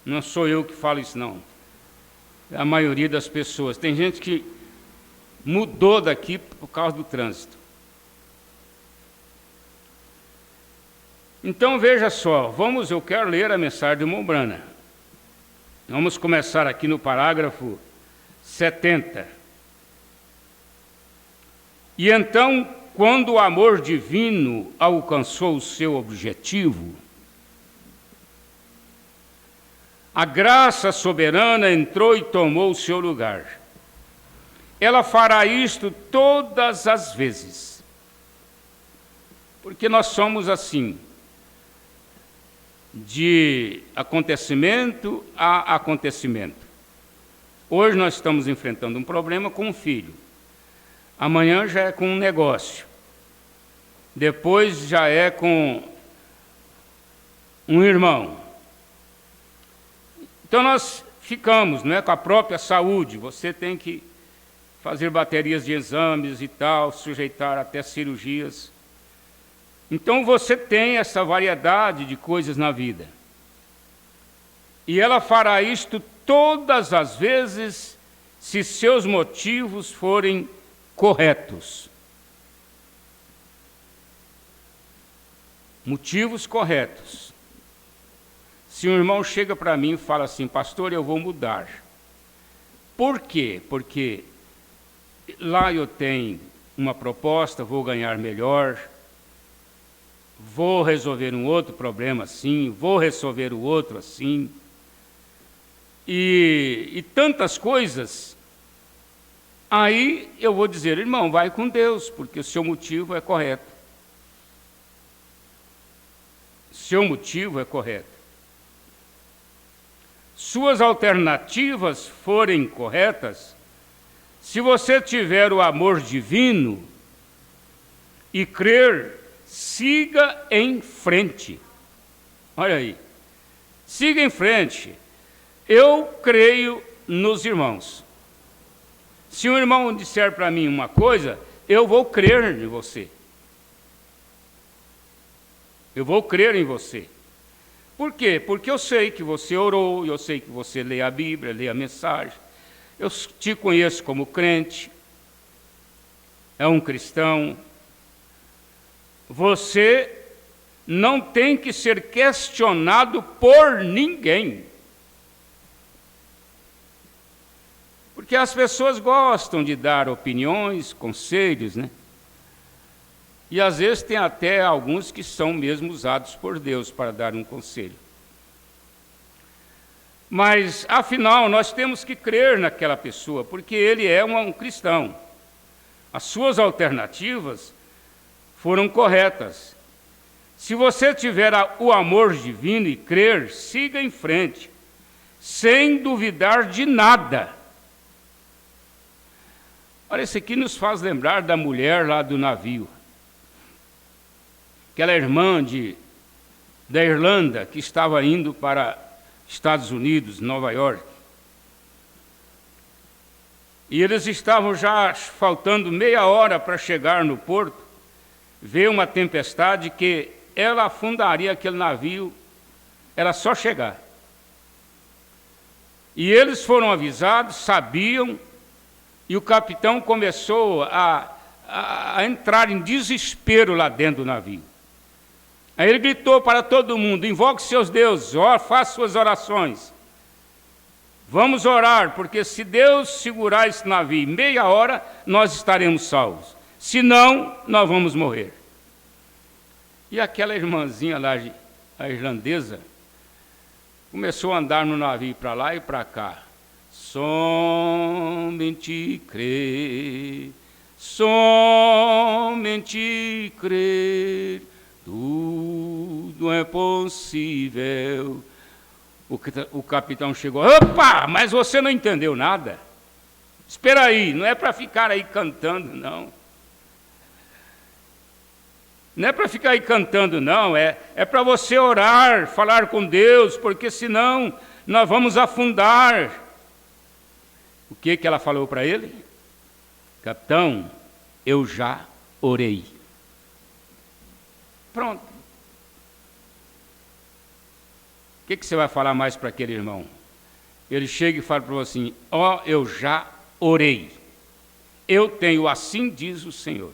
Não sou eu que falo isso, não. É a maioria das pessoas. Tem gente que mudou daqui por causa do trânsito. Então veja só, eu quero ler a mensagem de Mombrana. Vamos começar aqui no parágrafo 70. E então, quando o amor divino alcançou o seu objetivo, a graça soberana entrou e tomou o seu lugar. Ela fará isto todas as vezes. Porque nós somos assim, de acontecimento a acontecimento. Hoje nós estamos enfrentando um problema com um filho. Amanhã já é com um negócio. Depois já é com um irmão. Então nós ficamos, não é, com a própria saúde. Você tem que fazer baterias de exames e tal, sujeitar até cirurgias. Então você tem essa variedade de coisas na vida. E ela fará isto todas as vezes se seus motivos forem corretos. Motivos corretos. Se um irmão chega para mim e fala assim, pastor, eu vou mudar. Por quê? Porque lá eu tenho uma proposta, vou ganhar melhor, vou resolver um outro problema assim, vou resolver o outro assim, e tantas coisas. Aí eu vou dizer, irmão, vai com Deus, porque o seu motivo é correto. Seu motivo é correto. Suas alternativas forem corretas, se você tiver o amor divino e crer siga em frente. Olha aí, siga em frente. Eu creio nos irmãos. Se um irmão disser para mim uma coisa, eu vou crer em você. Eu vou crer em você. Por quê? Porque eu sei que você orou, eu sei que você lê a Bíblia, lê a mensagem. Eu te conheço como crente, é um cristão. Você não tem que ser questionado por ninguém. Porque as pessoas gostam de dar opiniões, conselhos, né? E às vezes tem até alguns que são mesmo usados por Deus para dar um conselho. Mas, afinal, nós temos que crer naquela pessoa, porque ele é um cristão. As suas alternativas foram corretas. Se você tiver o amor divino e crer, siga em frente, sem duvidar de nada. Olha, isso aqui nos faz lembrar da mulher lá do navio. Aquela irmã da Irlanda que estava indo para Estados Unidos, Nova York. E eles estavam já faltando meia hora para chegar no porto. Veio uma tempestade que ela afundaria aquele navio, era só chegar. E eles foram avisados, sabiam, e o capitão começou a entrar em desespero lá dentro do navio. Aí ele gritou para todo mundo: invoque seus deuses, faça suas orações. Vamos orar, porque se Deus segurar esse navio meia hora, nós estaremos salvos. Se não, nós vamos morrer. E aquela irmãzinha lá, a irlandesa, começou a andar no navio para lá e para cá. Somente crer, somente crer, tudo é possível. O capitão chegou: opa, mas você não entendeu nada. Espera aí, não é para ficar aí cantando, não. Não é para ficar aí cantando, não. É para você orar, falar com Deus, porque senão nós vamos afundar. O que ela falou para ele? Capitão, eu já orei. Pronto. O que você vai falar mais para aquele irmão? Ele chega e fala para você assim: eu já orei. Eu tenho, assim diz o Senhor.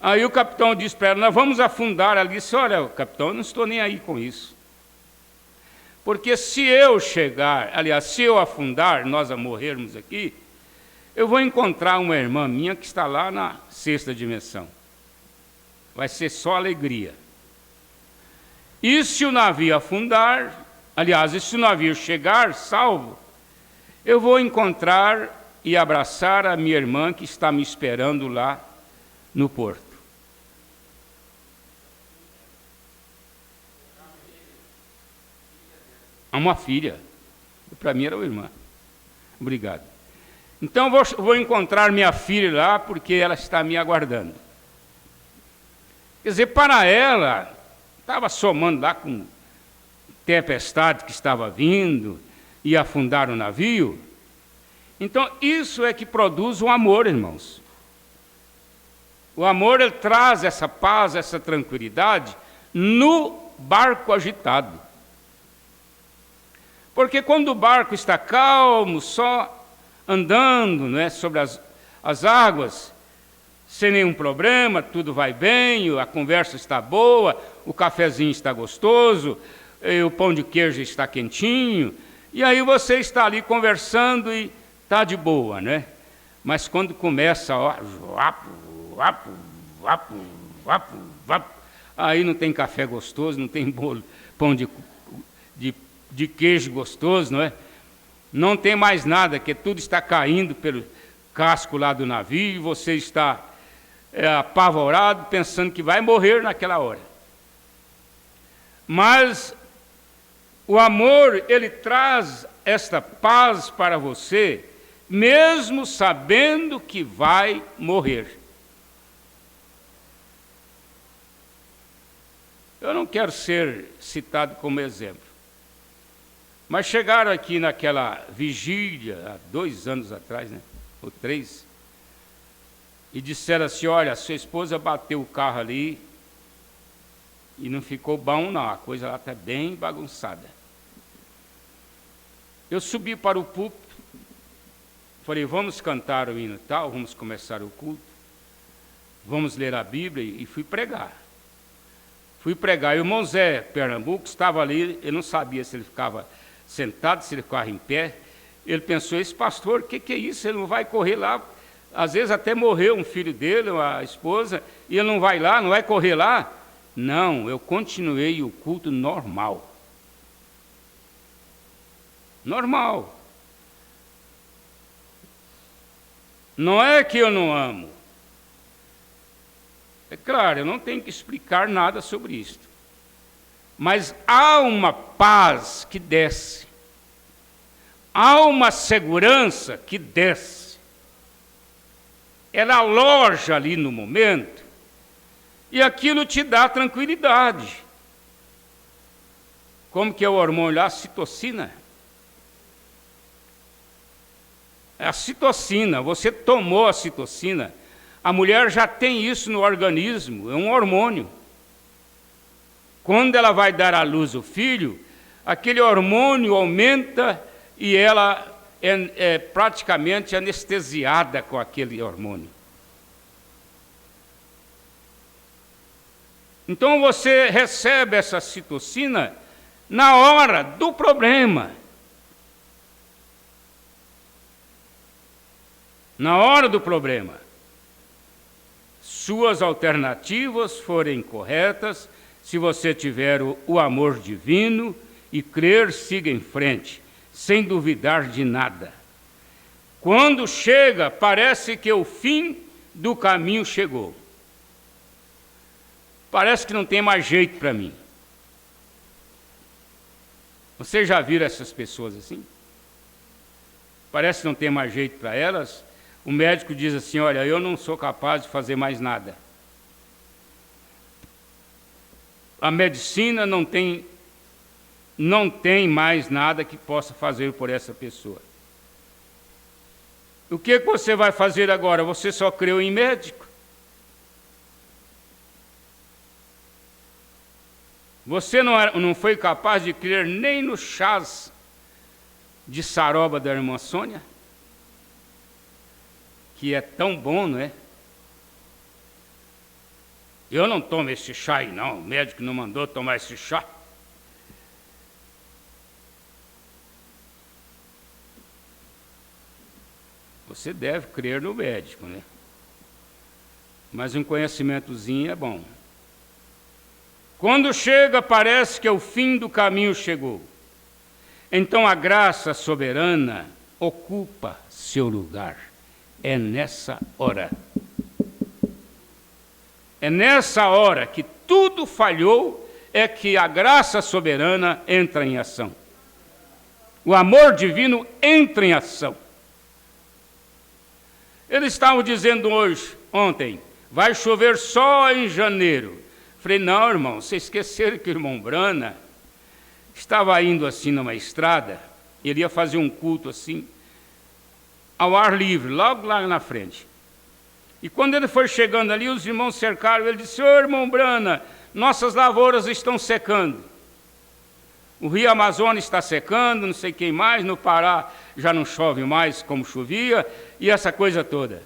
Aí o capitão disse para ela: nós vamos afundar. Ela disse: olha, capitão, eu não estou nem aí com isso. Porque se eu se eu afundar, nós a morrermos aqui, eu vou encontrar uma irmã minha que está lá na sexta dimensão. Vai ser só alegria. E se o navio afundar, e se o navio chegar salvo, eu vou encontrar e abraçar a minha irmã que está me esperando lá no porto. Uma filha. Para mim era uma irmã. Obrigado. Então vou encontrar minha filha lá, porque ela está me aguardando. Quer dizer, para ela, estava somando lá com tempestade que estava vindo, e afundar o navio. Então, isso é que produz o amor, irmãos. O amor, ele traz essa paz, essa tranquilidade no barco agitado. Porque quando o barco está calmo, só andando, né, sobre as águas, sem nenhum problema, tudo vai bem, a conversa está boa, o cafezinho está gostoso, o pão de queijo está quentinho, e aí você está ali conversando e está de boa, né? Mas quando começa, aí não tem café gostoso, não tem pão de queijo gostoso, não é? Não tem mais nada, que tudo está caindo pelo casco lá do navio, e você está apavorado, pensando que vai morrer naquela hora. Mas o amor, ele traz esta paz para você, mesmo sabendo que vai morrer. Eu não quero ser citado como exemplo. Mas chegaram aqui naquela vigília, há 2 anos atrás, né? Ou 3, e disseram assim, olha, sua esposa bateu o carro ali e não ficou bom não, a coisa lá está bem bagunçada. Eu subi para o púlpito, falei, vamos cantar o hino tal, vamos começar o culto, vamos ler a Bíblia, e fui pregar. Fui pregar, e o irmão Zé Pernambuco estava ali, eu não sabia se ele ficava sentado, se ele ficava em pé. Ele pensou, esse pastor, o que é isso? Ele não vai correr lá, às vezes até morreu um filho dele, a esposa, e ele não vai lá, não vai correr lá? Não, eu continuei o culto normal. Normal. Não é que eu não amo. É claro, eu não tenho que explicar nada sobre isto. Mas há uma paz que desce. Há uma segurança que desce. Ela aloja ali no momento. E aquilo te dá tranquilidade. Como que é o hormônio lá? A citocina. É a citocina. Você tomou a citocina. A mulher já tem isso no organismo. É um hormônio. Quando ela vai dar à luz o filho, aquele hormônio aumenta e ela é praticamente anestesiada com aquele hormônio. Então você recebe essa citocina na hora do problema. Na hora do problema. Suas alternativas forem corretas, se você tiver o amor divino e crer, siga em frente, sem duvidar de nada. Quando chega, parece que o fim do caminho chegou. Parece que não tem mais jeito para mim. Vocês já viram essas pessoas assim? Parece que não tem mais jeito para elas. O médico diz assim, olha, eu não sou capaz de fazer mais nada. A medicina não tem mais nada que possa fazer por essa pessoa. O que você vai fazer agora? Você só creu em médico? Você não foi capaz de crer nem no chás de saroba da irmã Sônia? Que é tão bom, não é? Eu não tomo esse chá aí, não. O médico não mandou tomar esse chá. Você deve crer no médico, né? Mas um conhecimentozinho é bom. Quando chega, parece que o fim do caminho chegou. Então a graça soberana ocupa seu lugar. É nessa hora. É nessa hora que tudo falhou, é que a graça soberana entra em ação. O amor divino entra em ação. Eles estavam dizendo ontem, vai chover só em janeiro. Falei, não, irmão, vocês esqueceram que o irmão Brana estava indo assim numa estrada, ele ia fazer um culto assim, ao ar livre, logo lá na frente. E quando ele foi chegando ali, os irmãos cercaram, ele disse, ô irmão Brana, nossas lavouras estão secando. O rio Amazonas está secando, não sei quem mais, no Pará já não chove mais como chovia, e essa coisa toda.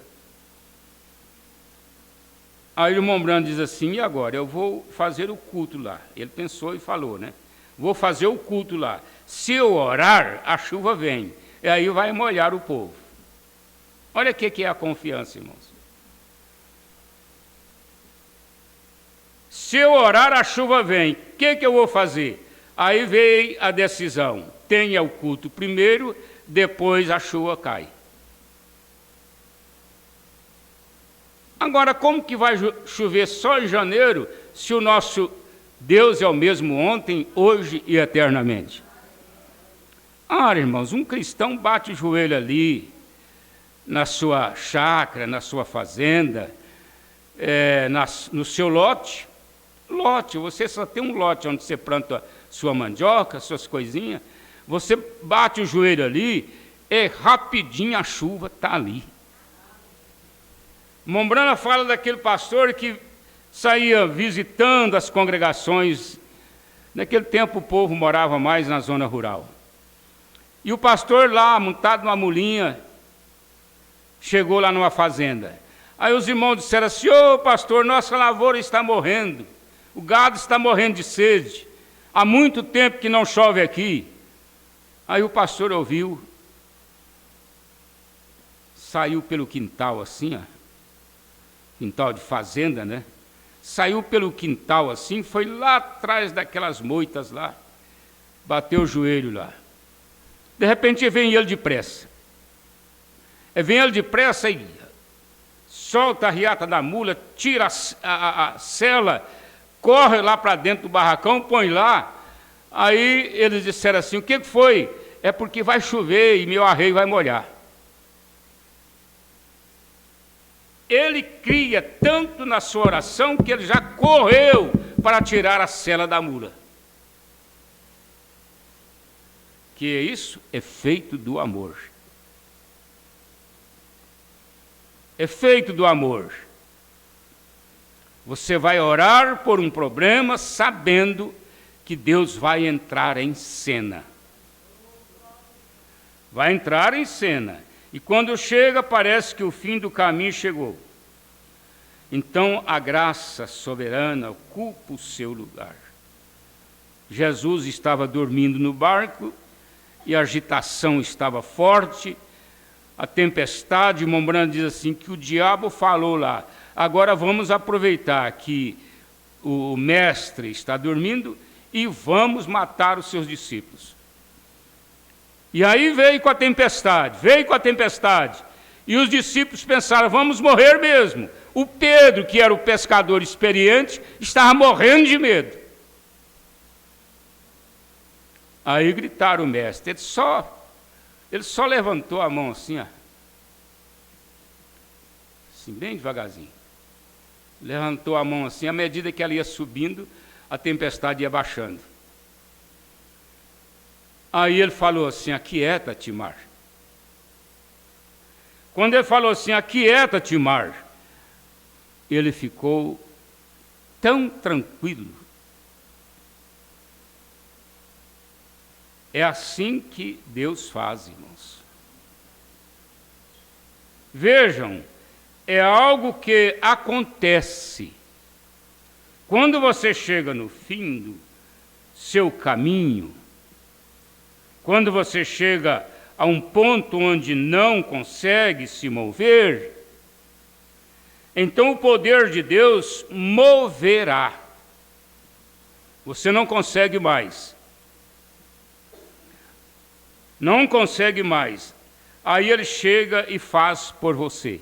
Aí o irmão Brana diz assim, e agora? Eu vou fazer o culto lá. Ele pensou e falou, né? Vou fazer o culto lá. Se eu orar, a chuva vem. E aí vai molhar o povo. Olha o que é a confiança, irmãos. Se eu orar, a chuva vem. O que eu vou fazer? Aí veio a decisão. Tenha o culto primeiro, depois a chuva cai. Agora, como que vai chover só em janeiro, se o nosso Deus é o mesmo ontem, hoje e eternamente? Ah, irmãos, um cristão bate o joelho ali, na sua chácara, na sua fazenda, no seu lote, lote, você só tem um lote onde você planta sua mandioca, suas coisinhas, você bate o joelho ali, rapidinho a chuva está ali. Mombrana fala daquele pastor que saía visitando as congregações. Naquele tempo o povo morava mais na zona rural. E o pastor lá, montado numa mulinha, chegou lá numa fazenda. Aí os irmãos disseram assim: ô pastor, nossa lavoura está morrendo, o gado está morrendo de sede, há muito tempo que não chove aqui. Aí o pastor ouviu, saiu pelo quintal assim, ó, quintal de fazenda, né? Saiu pelo quintal assim, foi lá atrás daquelas moitas lá, bateu o joelho lá. De repente vem ele depressa. Vem ele depressa e solta a riata da mula, tira a sela, corre lá para dentro do barracão, põe lá. Aí eles disseram assim: o que foi? É porque vai chover e meu arreio vai molhar. Ele cria tanto na sua oração que ele já correu para tirar a sela da mula. Que isso é feito do amor. É feito do amor. Você vai orar por um problema sabendo que Deus vai entrar em cena. Vai entrar em cena. E quando chega, parece que o fim do caminho chegou. Então a graça soberana ocupa o seu lugar. Jesus estava dormindo no barco e a agitação estava forte. A tempestade, Mombrana diz assim, que o diabo falou lá: agora vamos aproveitar que o mestre está dormindo e vamos matar os seus discípulos. E aí veio com a tempestade, e os discípulos pensaram: vamos morrer mesmo. O Pedro, que era o pescador experiente, estava morrendo de medo. Aí gritaram o mestre, ele só levantou a mão assim, ó, assim, bem devagarzinho. Levantou a mão assim, à medida que ela ia subindo, a tempestade ia baixando. Aí ele falou assim: aquieta-te, mar. Quando ele falou assim: aquieta-te, mar, ele ficou tão tranquilo. É assim que Deus faz, irmãos. Vejam, é algo que acontece. Quando você chega no fim do seu caminho, quando você chega a um ponto onde não consegue se mover, então o poder de Deus moverá. Você não consegue mais. Não consegue mais. Aí ele chega e faz por você.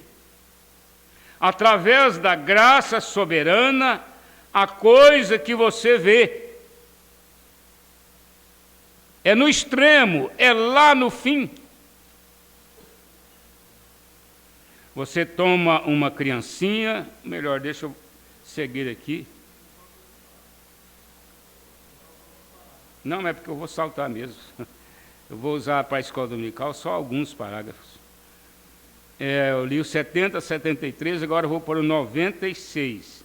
Através da graça soberana, a coisa que você vê. É no extremo, é lá no fim. Você toma uma criancinha, melhor, deixa eu seguir aqui. Não, é porque eu vou saltar mesmo. Eu vou usar para a escola dominical só alguns parágrafos. Eu li o 70, 73, agora eu vou para o 96.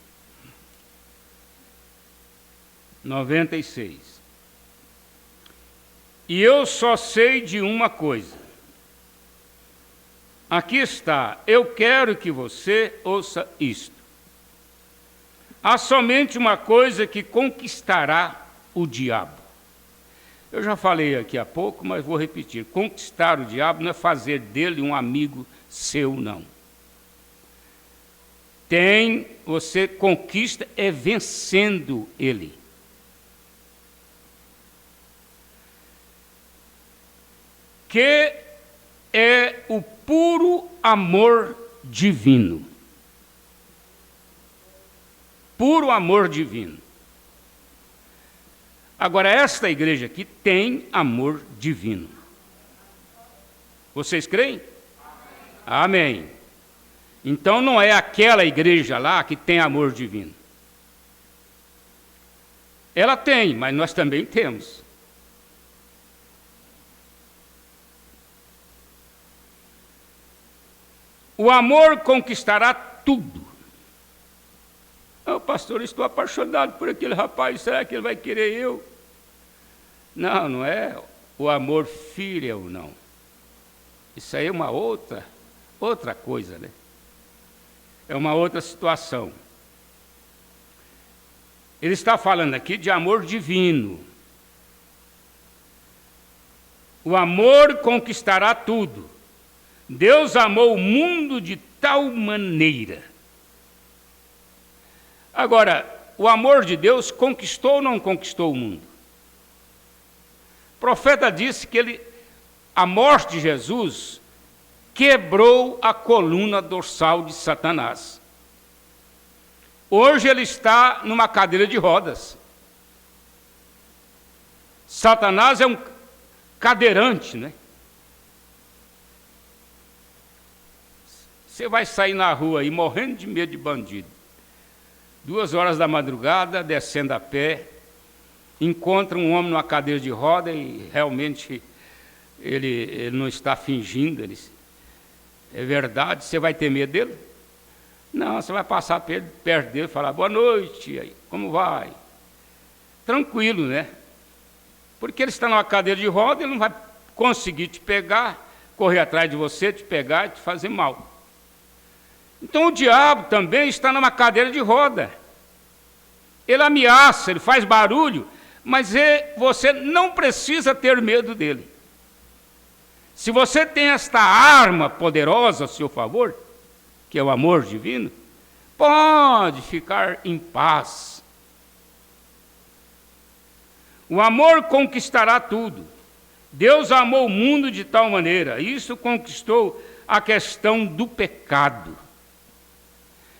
96. E eu só sei de uma coisa. Aqui está, eu quero que você ouça isto. Há somente uma coisa que conquistará o diabo. Eu já falei aqui há pouco, mas vou repetir. Conquistar o diabo não é fazer dele um amigo seu, não. Você conquista é vencendo ele. Que é o puro amor divino. Puro amor divino. Agora, esta igreja aqui tem amor divino. Vocês creem? Amém. Então não é aquela igreja lá que tem amor divino. Ela tem, mas nós também temos. O amor conquistará tudo. Pastor, eu estou apaixonado por aquele rapaz, será que ele vai querer eu? Não, não é o amor filial, não. Isso aí é uma outra coisa, né? É uma outra situação. Ele está falando aqui de amor divino. O amor conquistará tudo. Deus amou o mundo de tal maneira. Agora, o amor de Deus conquistou ou não conquistou o mundo? O profeta disse que a morte de Jesus quebrou a coluna dorsal de Satanás. Hoje ele está numa cadeira de rodas. Satanás é um cadeirante, né? Você vai sair na rua aí morrendo de medo de bandido. 2 horas da madrugada, descendo a pé, encontra um homem numa cadeira de roda e realmente ele não está fingindo. É verdade, você vai ter medo dele? Não, você vai passar perto dele e falar, boa noite, aí, como vai? Tranquilo, né? Porque ele está numa cadeira de roda, ele não vai conseguir te pegar, correr atrás de você, te pegar e te fazer mal. Então o diabo também está numa cadeira de roda. Ele ameaça, ele faz barulho, mas você não precisa ter medo dele. Se você tem esta arma poderosa a seu favor, que é o amor divino, pode ficar em paz. O amor conquistará tudo. Deus amou o mundo de tal maneira, isso conquistou a questão do pecado.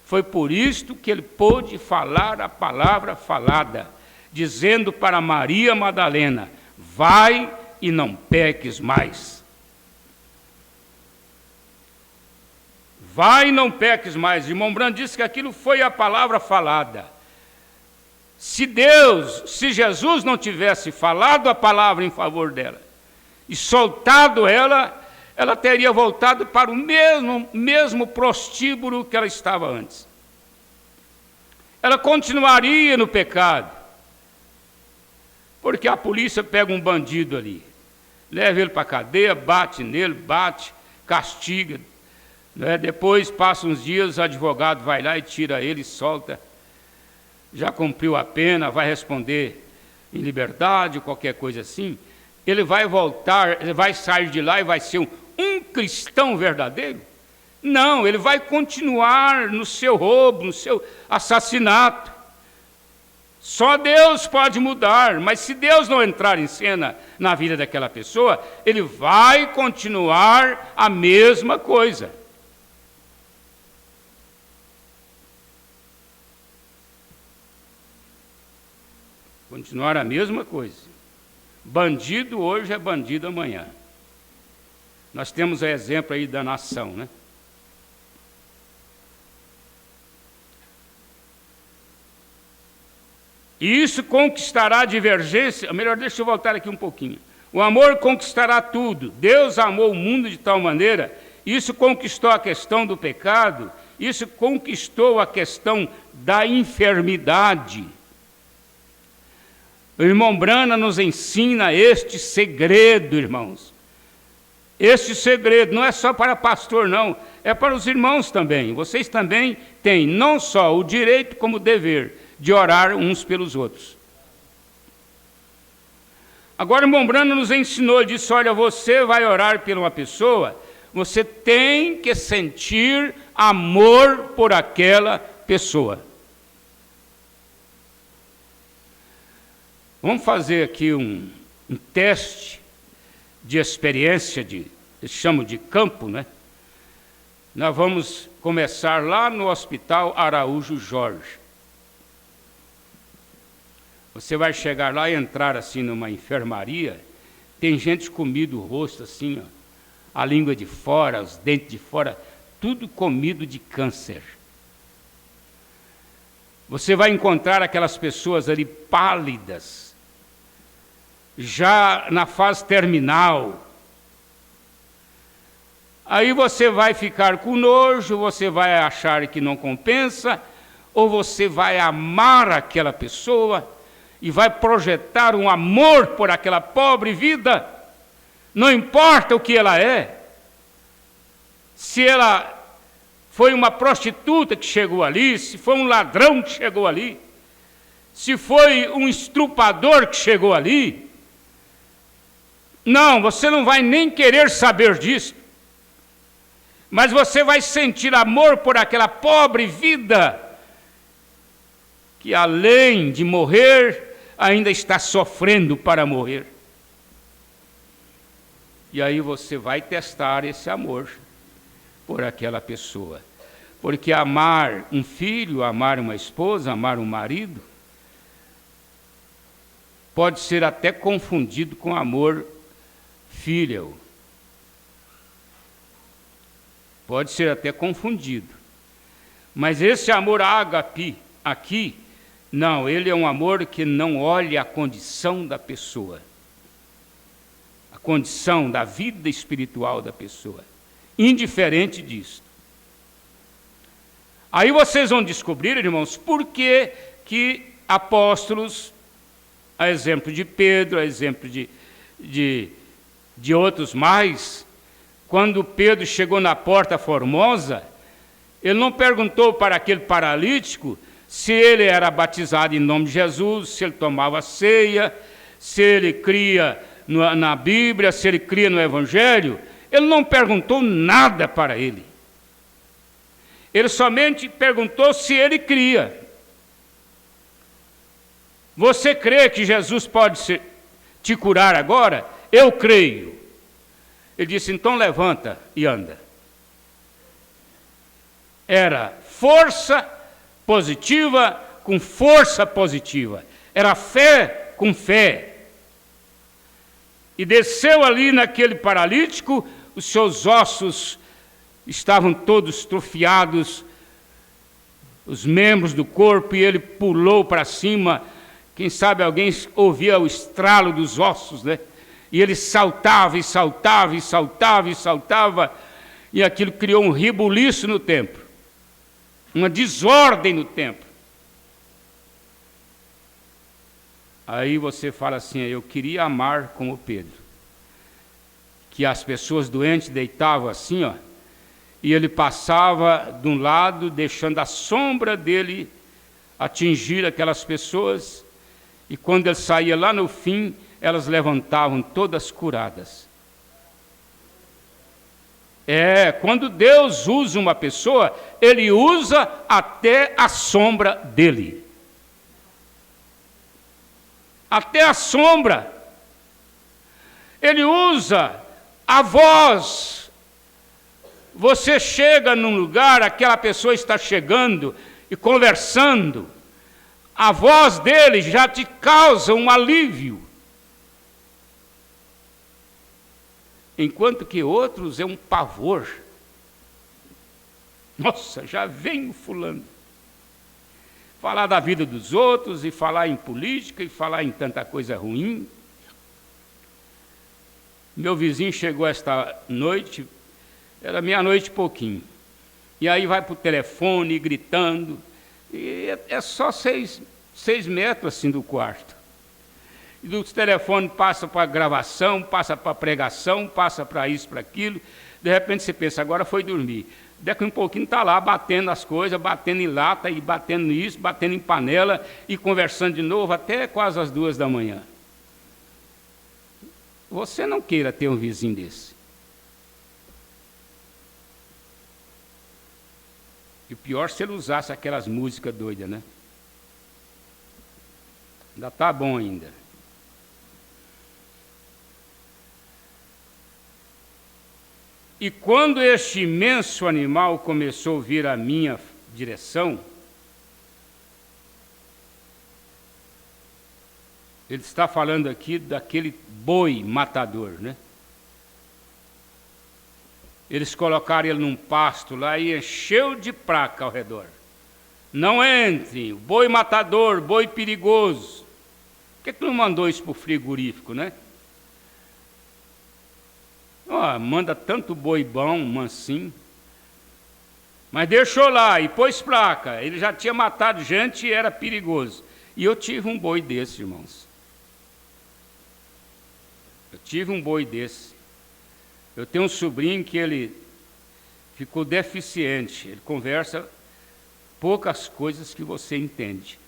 Foi por isto que ele pôde falar a palavra falada, dizendo para Maria Madalena, vai e não peques mais. Vai e não peques mais. Irmão Branco disse que aquilo foi a palavra falada. Se Jesus não tivesse falado a palavra em favor dela e soltado ela teria voltado para o mesmo prostíbulo que ela estava antes. Ela continuaria no pecado, porque a polícia pega um bandido ali, leva ele para a cadeia, bate nele, castiga, né? Depois, passa uns dias, o advogado vai lá e tira ele, solta, já cumpriu a pena, vai responder em liberdade, qualquer coisa assim. Ele vai voltar, ele vai sair de lá e vai ser um cristão verdadeiro? Não, ele vai continuar no seu roubo, no seu assassinato. Só Deus pode mudar, mas se Deus não entrar em cena na vida daquela pessoa, ele vai continuar a mesma coisa. Continuar a mesma coisa. Bandido hoje é bandido amanhã. Nós temos o exemplo aí da nação, né? E isso conquistará a divergência. Melhor, deixa eu voltar aqui um pouquinho. O amor conquistará tudo. Deus amou o mundo de tal maneira, isso conquistou a questão do pecado, isso conquistou a questão da enfermidade. O irmão Brana nos ensina este segredo, irmãos. Este segredo não é só para pastor, não, é para os irmãos também. Vocês também têm não só o direito como o dever de orar uns pelos outros. Agora o irmão Brana nos ensinou, ele disse, olha, você vai orar por uma pessoa, você tem que sentir amor por aquela pessoa. Vamos fazer aqui um teste de experiência, eles chamam de campo, né? Nós vamos começar lá no Hospital Araújo Jorge. Você vai chegar lá e entrar assim numa enfermaria, tem gente comido o rosto assim, ó, a língua de fora, os dentes de fora, tudo comido de câncer. Você vai encontrar aquelas pessoas ali pálidas, já na fase terminal. Aí você vai ficar com nojo, você vai achar que não compensa, ou você vai amar aquela pessoa e vai projetar um amor por aquela pobre vida, não importa o que ela é. Se ela foi uma prostituta que chegou ali, se foi um ladrão que chegou ali, se foi um estrupador que chegou ali, não, você não vai nem querer saber disso, mas você vai sentir amor por aquela pobre vida, que além de morrer, ainda está sofrendo para morrer. E aí você vai testar esse amor por aquela pessoa. Porque amar um filho, amar uma esposa, amar um marido, pode ser até confundido com amor filial. Pode ser até confundido. Mas esse amor ágape aqui, não, ele é um amor que não olha a condição da pessoa, a condição da vida espiritual da pessoa, indiferente disso. Aí vocês vão descobrir, irmãos, por que apóstolos, a exemplo de Pedro, a exemplo de outros mais, quando Pedro chegou na Porta Formosa, ele não perguntou para aquele paralítico se ele era batizado em nome de Jesus, se ele tomava ceia, se ele cria na Bíblia, se ele cria no Evangelho. Ele não perguntou nada para ele. Ele somente perguntou se ele cria. Você crê que Jesus pode te curar agora? Eu creio. Ele disse, então levanta e anda. Era força positiva com força positiva. Era fé com fé. E desceu ali naquele paralítico, os seus ossos estavam todos atrofiados, os membros do corpo, e ele pulou para cima. Quem sabe alguém ouvia o estralo dos ossos, né? E ele saltava e saltava e saltava e saltava, e aquilo criou um rebuliço no templo, uma desordem no templo. Aí você fala assim, eu queria amar como Pedro, que as pessoas doentes deitavam assim, ó, e ele passava de um lado, deixando a sombra dele atingir aquelas pessoas, e quando ele saía lá no fim, elas levantavam todas curadas. Quando Deus usa uma pessoa, Ele usa até a sombra dele. Até a sombra. Ele usa a voz. Você chega num lugar, aquela pessoa está chegando e conversando, a voz dele já te causa um alívio. Enquanto que outros é um pavor. Nossa, já vem o fulano. Falar da vida dos outros, e falar em política, e falar em tanta coisa ruim. Meu vizinho chegou esta noite, era meia-noite e pouquinho. E aí vai para o telefone, gritando, e é só 6 metros assim do quarto. E do telefone passa para gravação, passa para pregação, passa para isso, para aquilo. De repente você pensa, agora foi dormir. Daqui um pouquinho está lá batendo as coisas, batendo em lata, e batendo nisso, batendo em panela, e conversando de novo até quase as 2 da manhã. Você não queira ter um vizinho desse. E o pior se ele usasse aquelas músicas doidas, né? Ainda está bom ainda. E quando este imenso animal começou a vir à minha direção, ele está falando aqui daquele boi matador, né? Eles colocaram ele num pasto lá e encheu de praca ao redor. Não entre, boi matador, boi perigoso. Por que não mandou isso para o frigorífico, né? Manda tanto boi bom, mansinho. Mas deixou lá e pôs placa. Ele já tinha matado gente e era perigoso. E eu tive um boi desse, irmãos. Eu tive um boi desse. Eu tenho um sobrinho que ele ficou deficiente. Ele conversa poucas coisas que você entende.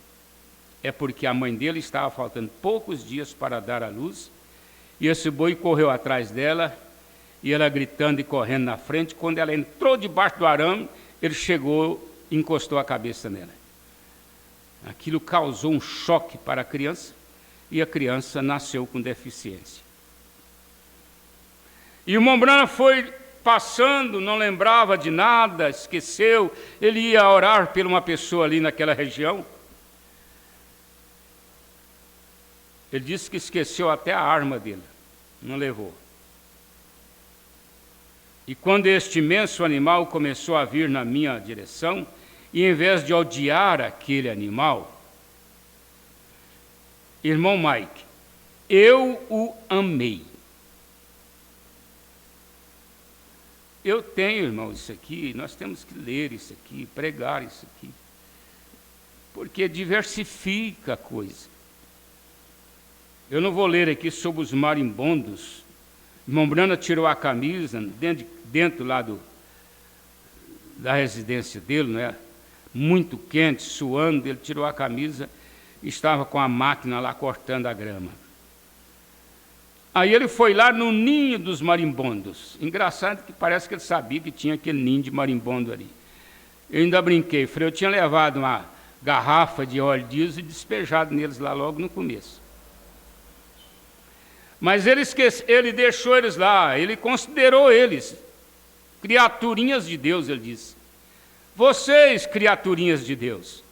É porque a mãe dele estava faltando poucos dias para dar à luz. E esse boi correu atrás dela. E ela gritando e correndo na frente. Quando ela entrou debaixo do arame, ele chegou e encostou a cabeça nela. Aquilo causou um choque para a criança. E a criança nasceu com deficiência. E o irmão Branham foi passando, não lembrava de nada, esqueceu. Ele ia orar por uma pessoa ali naquela região. Ele disse que esqueceu até a arma dele, não levou. E quando este imenso animal começou a vir na minha direção, e em vez de odiar aquele animal, irmão Mike, eu o amei. Eu tenho, irmão, isso aqui, nós temos que ler isso aqui, pregar isso aqui, porque diversifica a coisa. Eu não vou ler aqui sobre os marimbondos. O irmão Branham tirou a camisa dentro lá da residência dele, né? Muito quente, suando, ele tirou a camisa e estava com a máquina lá cortando a grama. Aí ele foi lá no ninho dos marimbondos. Engraçado que parece que ele sabia que tinha aquele ninho de marimbondo ali. Eu ainda brinquei, falei, eu tinha levado uma garrafa de óleo diesel e despejado neles lá logo no começo. Mas ele deixou eles lá, ele considerou eles criaturinhas de Deus, ele disse. Vocês, criaturinhas de Deus.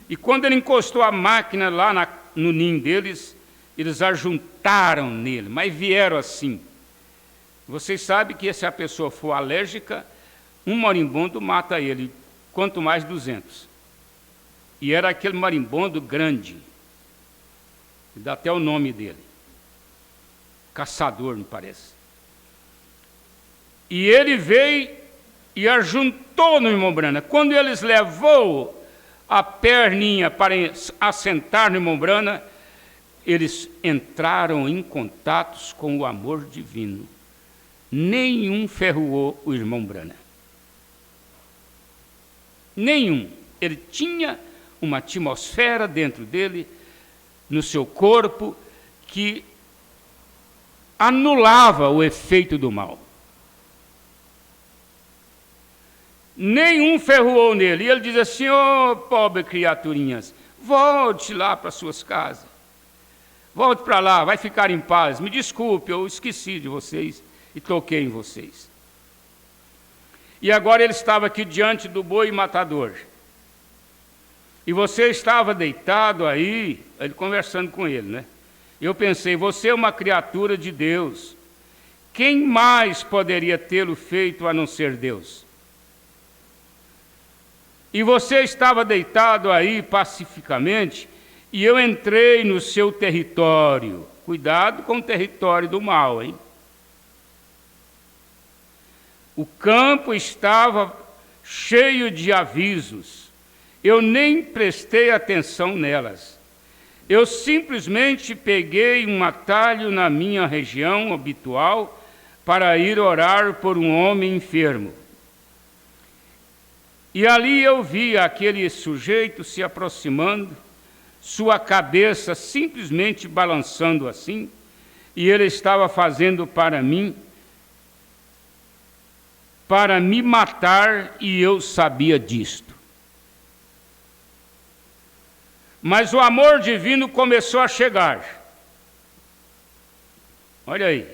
E quando ele encostou a máquina lá no ninho deles, eles ajuntaram nele, mas vieram assim. Vocês sabem que se a pessoa for alérgica, um marimbondo mata ele, quanto mais 200. E era aquele marimbondo grande, dá até o nome dele. Caçador, me parece. E ele veio e ajuntou no irmão Branham. Quando eles levou a perninha para assentar no irmão Branham, eles entraram em contatos com o amor divino. Nenhum ferroou o irmão Branham. Nenhum. Ele tinha uma atmosfera dentro dele, no seu corpo, que anulava o efeito do mal. Nenhum ferroou nele. E ele diz assim, pobre criaturinhas, volte lá para suas casas. Volte para lá, vai ficar em paz. Me desculpe, eu esqueci de vocês e toquei em vocês. E agora ele estava aqui diante do boi matador. E você estava deitado aí, ele conversando com ele, né? Eu pensei, você é uma criatura de Deus. Quem mais poderia tê-lo feito a não ser Deus? E você estava deitado aí pacificamente, e eu entrei no seu território. Cuidado com o território do mal, hein? O campo estava cheio de avisos. Eu nem prestei atenção nelas. Eu simplesmente peguei um atalho na minha região habitual para ir orar por um homem enfermo. E ali eu vi aquele sujeito se aproximando, sua cabeça simplesmente balançando assim, e ele estava fazendo para mim, para me matar, e eu sabia disto. Mas o amor divino começou a chegar. Olha aí.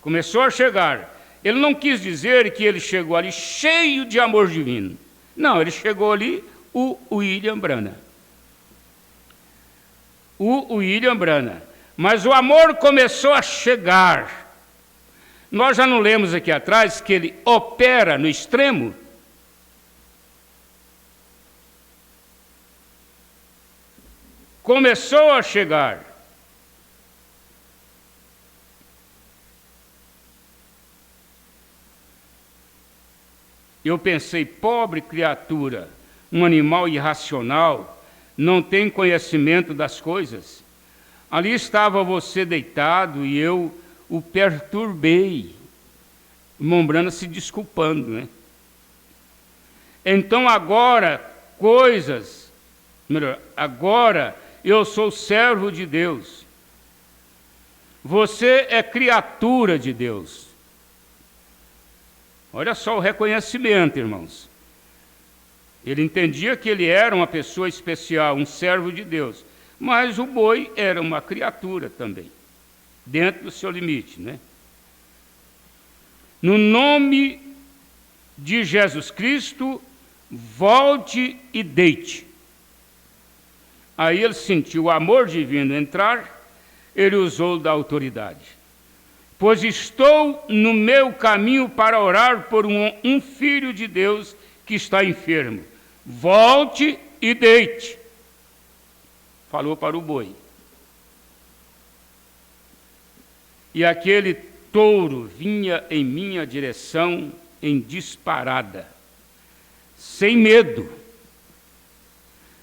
Começou a chegar. Ele não quis dizer que ele chegou ali cheio de amor divino. Não, ele chegou ali, o William Branham. O William Branham. Mas o amor começou a chegar. Nós já não lemos aqui atrás que ele opera no extremo? começou a chegar. Eu pensei, pobre criatura, um animal irracional, não tem conhecimento das coisas. Ali estava você deitado e eu o perturbei. Irmão Brana se desculpando, né? Então agora, agora eu sou servo de Deus. Você é criatura de Deus. Olha só o reconhecimento, irmãos. Ele entendia que ele era uma pessoa especial, um servo de Deus. Mas o boi era uma criatura também, dentro do seu limite, né? No nome de Jesus Cristo, volte e deite. Aí ele sentiu o amor divino entrar, ele usou da autoridade. Pois estou no meu caminho para orar por um filho de Deus que está enfermo. Volte e deite. Falou para o boi. E aquele touro vinha em minha direção em disparada, sem medo.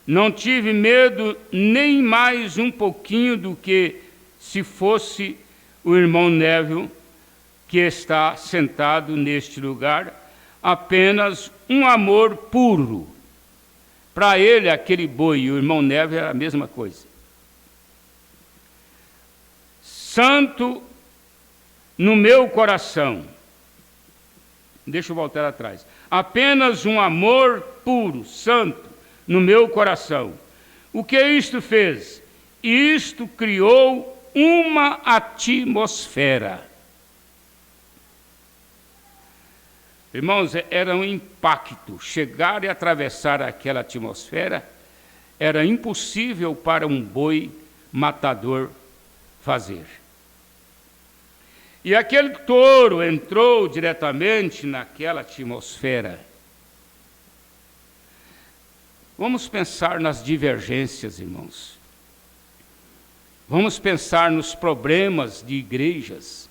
Não tive medo nem mais um pouquinho do que se fosse o irmão Neville, que está sentado neste lugar, apenas um amor puro. Para ele, aquele boi e o irmão Neville era a mesma coisa. Santo no meu coração. Deixa eu voltar atrás. Apenas um amor puro, santo, no meu coração. O que isto fez? Isto criou uma atmosfera. Irmãos, era um impacto. Chegar e atravessar aquela atmosfera era impossível para um boi matador fazer. E aquele touro entrou diretamente naquela atmosfera. Vamos pensar nas divergências, irmãos. Vamos pensar nos problemas de igrejas.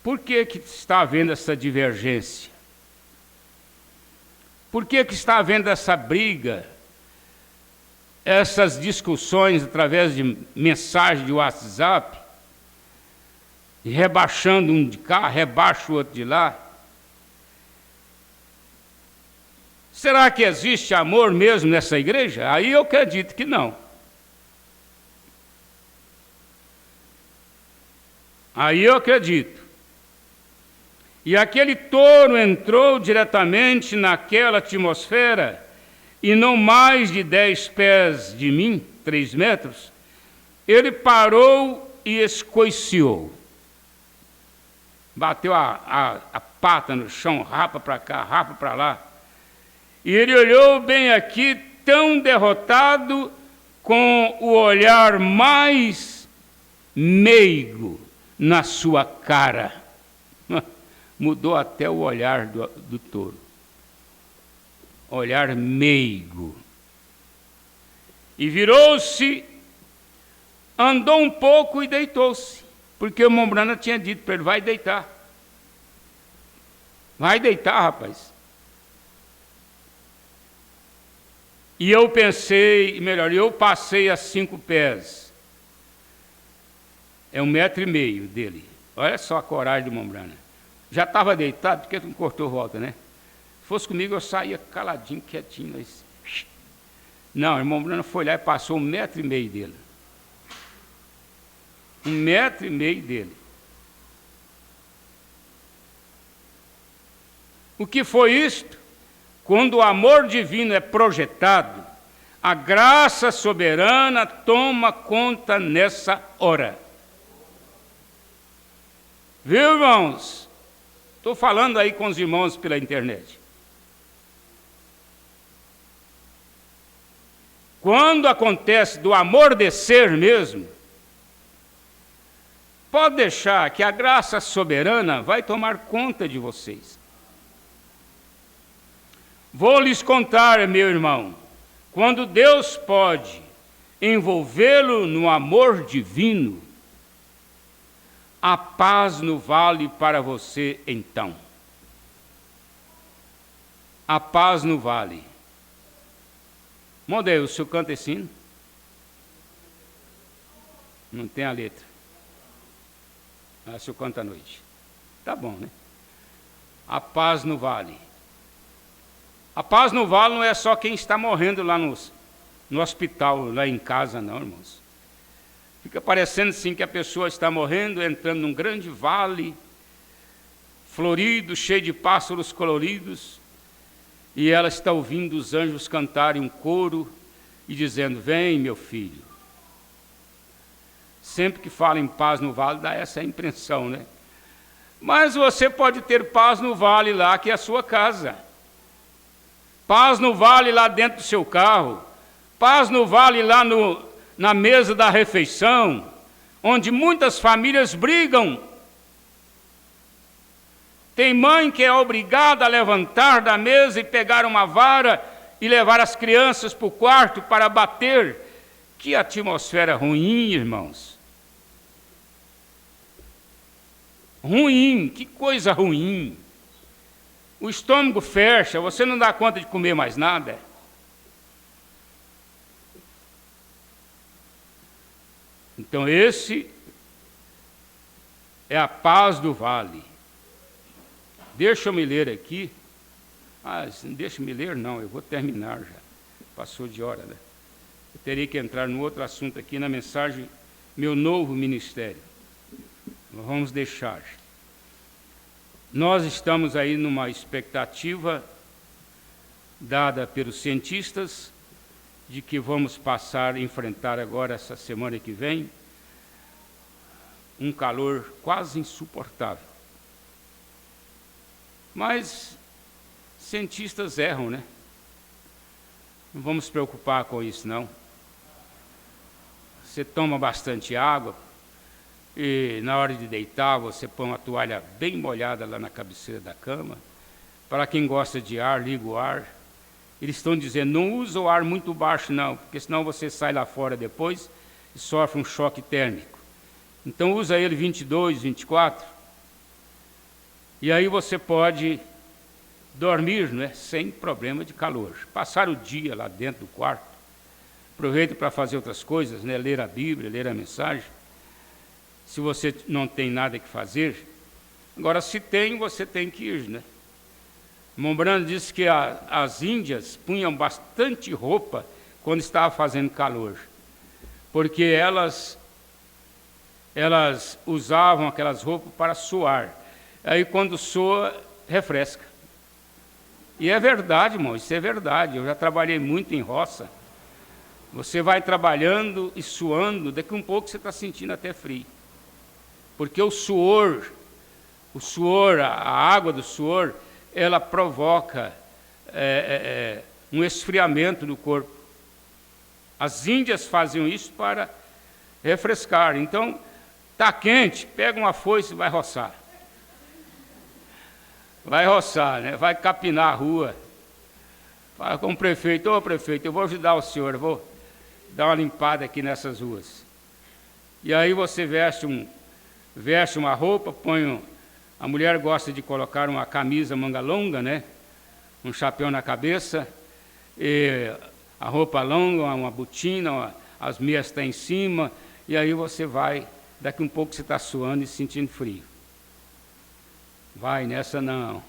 Por que está havendo essa divergência? Por que está havendo essa briga, essas discussões através de mensagem de WhatsApp, e rebaixando um de cá, rebaixa o outro de lá? Será que existe amor mesmo nessa igreja? Aí eu acredito que não. Aí eu acredito. E aquele touro entrou diretamente naquela atmosfera, e não mais de 10 pés de mim, 3 metros, ele parou e escoiciou. Bateu a pata no chão, rapa para cá, rapa para lá. E ele olhou bem aqui, tão derrotado, com o olhar mais meigo na sua cara. Mudou até o olhar do touro. Olhar meigo. E virou-se, andou um pouco e deitou-se. Porque o irmão Brana tinha dito para ele, vai deitar. Vai deitar, rapaz. E eu pensei, eu passei a 5 pés. É 1,5 metro dele. Olha só a coragem do irmão Brana. Já estava deitado, porque não cortou volta, né? Se fosse comigo, eu saía caladinho, quietinho. Mas... Não, o irmão Brana foi lá e passou 1,5 metro dele. 1,5 metro dele. O que foi isto? Quando o amor divino é projetado, a graça soberana toma conta nessa hora. Viu, irmãos? Estou falando aí com os irmãos pela internet. Quando acontece do amor descer mesmo, pode deixar que a graça soberana vai tomar conta de vocês. Vou lhes contar, meu irmão, Quando Deus pode envolvê-lo no amor divino, a paz no vale para você então. A paz no vale. Modelo, o senhor canta esse hino? Não tem a letra. O senhor canta à noite. Tá bom, né? A paz no vale. A paz no vale não é só quem está morrendo lá no hospital, lá em casa, não, irmãos. Fica parecendo assim que a pessoa está morrendo, entrando num grande vale, florido, cheio de pássaros coloridos, e ela está ouvindo os anjos cantarem um coro e dizendo: vem, meu filho. Sempre que fala em paz no vale, dá essa impressão, né? Mas você pode ter paz no vale lá, que é a sua casa. Paz no vale lá dentro do seu carro. Paz no vale lá na mesa da refeição, onde muitas famílias brigam. Tem mãe que é obrigada a levantar da mesa e pegar uma vara e levar as crianças para o quarto para bater. Que atmosfera ruim, irmãos. Ruim, que coisa ruim. O estômago fecha, você não dá conta de comer mais nada. Então esse é a paz do vale. Deixa eu me ler aqui. Deixa eu me ler, não, eu vou terminar já. Passou de hora, né? Eu teria que entrar no outro assunto aqui na mensagem, meu novo ministério. Vamos deixar. Nós estamos aí numa expectativa dada pelos cientistas de que vamos enfrentar agora, essa semana que vem, um calor quase insuportável. Mas cientistas erram, né? Não vamos nos preocupar com isso, não. Você toma bastante água e na hora de deitar você põe uma toalha bem molhada lá na cabeceira da cama. Para quem gosta de ar, liga o ar. Eles estão dizendo, não usa o ar muito baixo não, porque senão você sai lá fora depois e sofre um choque térmico. Então usa ele 22, 24, e aí você pode dormir, né, sem problema de calor. Passar o dia lá dentro do quarto, aproveita para fazer outras coisas, né, ler a Bíblia, ler a mensagem, se você não tem nada que fazer. Agora, se tem, você tem que ir, né? Mombrana disse que as índias punham bastante roupa quando estava fazendo calor, porque elas usavam aquelas roupas para suar. Aí quando soa, refresca. E é verdade, irmão, isso é verdade. Eu já trabalhei muito em roça. Você vai trabalhando e suando, daqui um pouco você está sentindo até frio. Porque o suor, a água do suor, ela provoca um esfriamento do corpo. As índias faziam isso para refrescar. Então, está quente, pega uma foice e vai roçar. Vai roçar, né? Vai capinar a rua. Fala com o prefeito, ô prefeito, eu vou ajudar o senhor, eu vou dar uma limpada aqui nessas ruas. E aí você veste uma roupa, a mulher gosta de colocar uma camisa manga longa, né? Um chapéu na cabeça, e a roupa longa, uma botina, as meias estão em cima, e aí você vai, daqui um pouco você está suando e sentindo frio. Vai nessa não.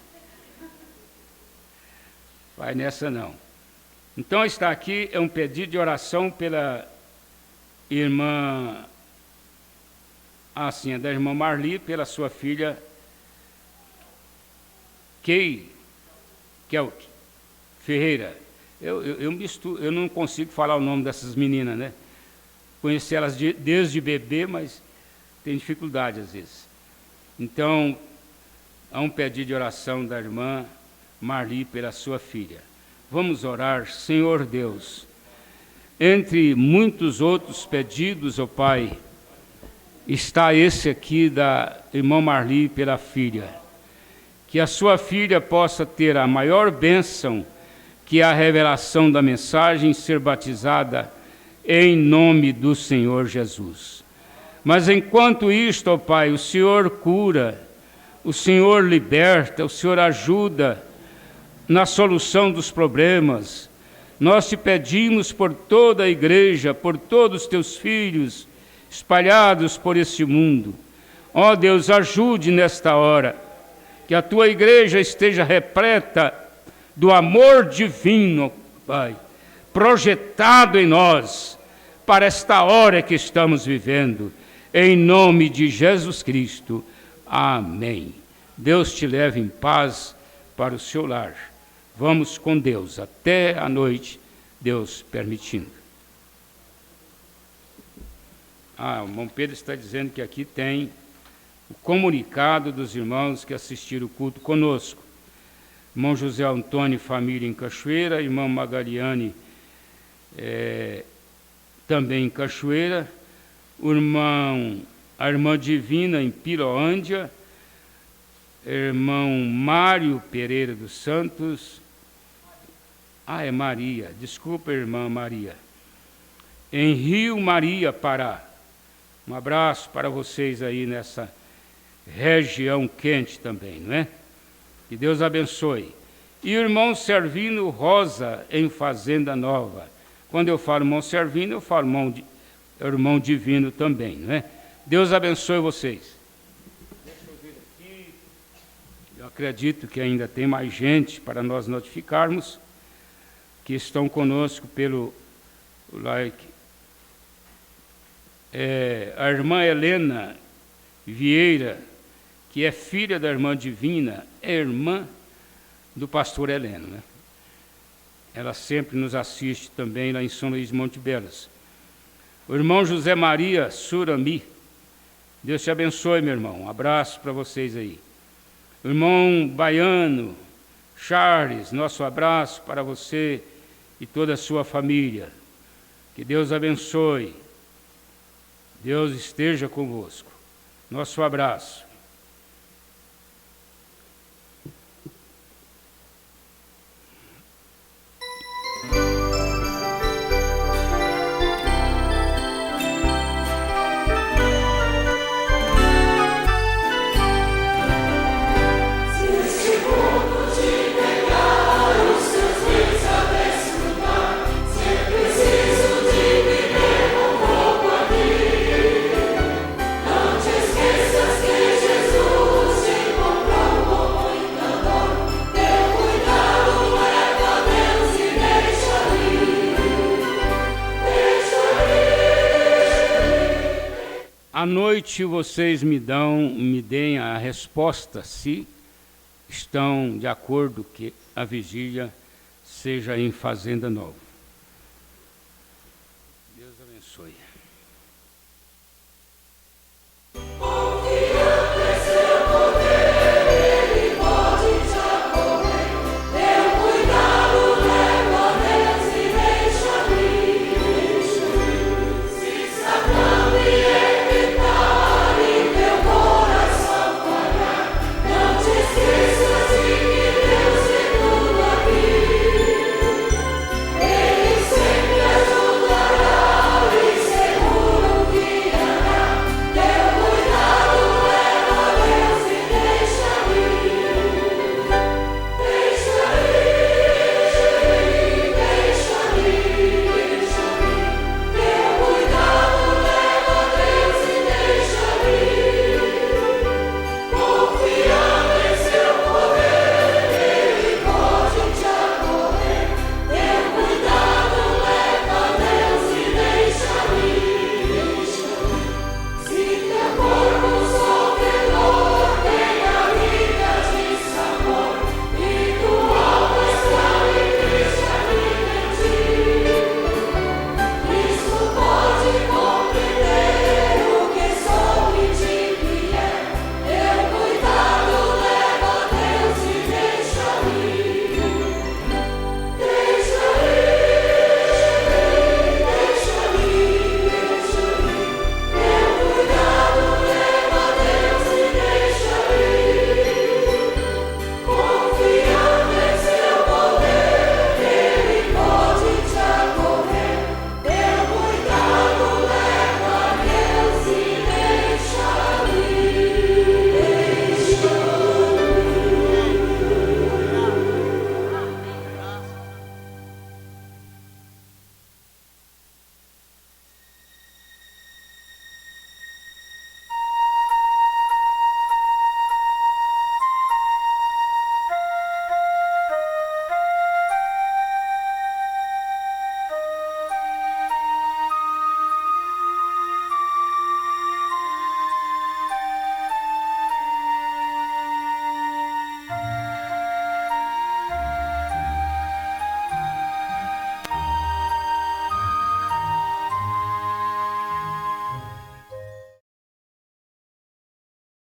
Vai nessa não. Então está aqui, é um pedido de oração pela irmã, da irmã Marli, pela sua filha Kelk Ferreira. Eu não consigo falar o nome dessas meninas, né? Conheci elas desde bebê, mas tem dificuldade às vezes. Então, há um pedido de oração da irmã Marli pela sua filha. Vamos orar. Senhor Deus, entre muitos outros pedidos, ó Pai, está esse aqui da irmã Marli pela filha. Que a sua filha possa ter a maior bênção que é a revelação da mensagem, ser batizada em nome do Senhor Jesus. Mas enquanto isto, ó Pai, o Senhor cura, o Senhor liberta, o Senhor ajuda na solução dos problemas. Nós te pedimos por toda a igreja, por todos os teus filhos espalhados por este mundo. Ó Deus, ajude nesta hora, que a tua igreja esteja repleta do amor divino, Pai, projetado em nós para esta hora que estamos vivendo. Em nome de Jesus Cristo. Amém. Deus te leve em paz para o seu lar. Vamos com Deus até a noite, Deus permitindo. O irmão Pedro está dizendo que aqui tem o comunicado dos irmãos que assistiram o culto conosco. Irmão José Antônio, família em Cachoeira, irmã Magaliane, também em Cachoeira, a irmã Divina em Piroândia, irmão Mário Pereira dos Santos, é Maria, desculpa, irmã Maria, em Rio Maria, Pará. Um abraço para vocês aí nessa região quente também, não é? Que Deus abençoe. E o irmão Servino Rosa, em Fazenda Nova. Quando eu falo irmão Servino, eu falo irmão Divino também, não é? Deus abençoe vocês. Deixa eu ver aqui. Eu acredito que ainda tem mais gente para nós notificarmos que estão conosco pelo like. A irmã Helena Vieira, que é filha da irmã Divina, é irmã do pastor Heleno, né? Ela sempre nos assiste também lá em São Luís de Monte Belas. O irmão José Maria Surami, Deus te abençoe, meu irmão. Um abraço para vocês aí. O irmão Baiano Charles, nosso abraço para você e toda a sua família. Que Deus abençoe. Deus esteja convosco. Nosso abraço. À noite vocês me deem a resposta se estão de acordo que a vigília seja em Fazenda Nova. Deus abençoe.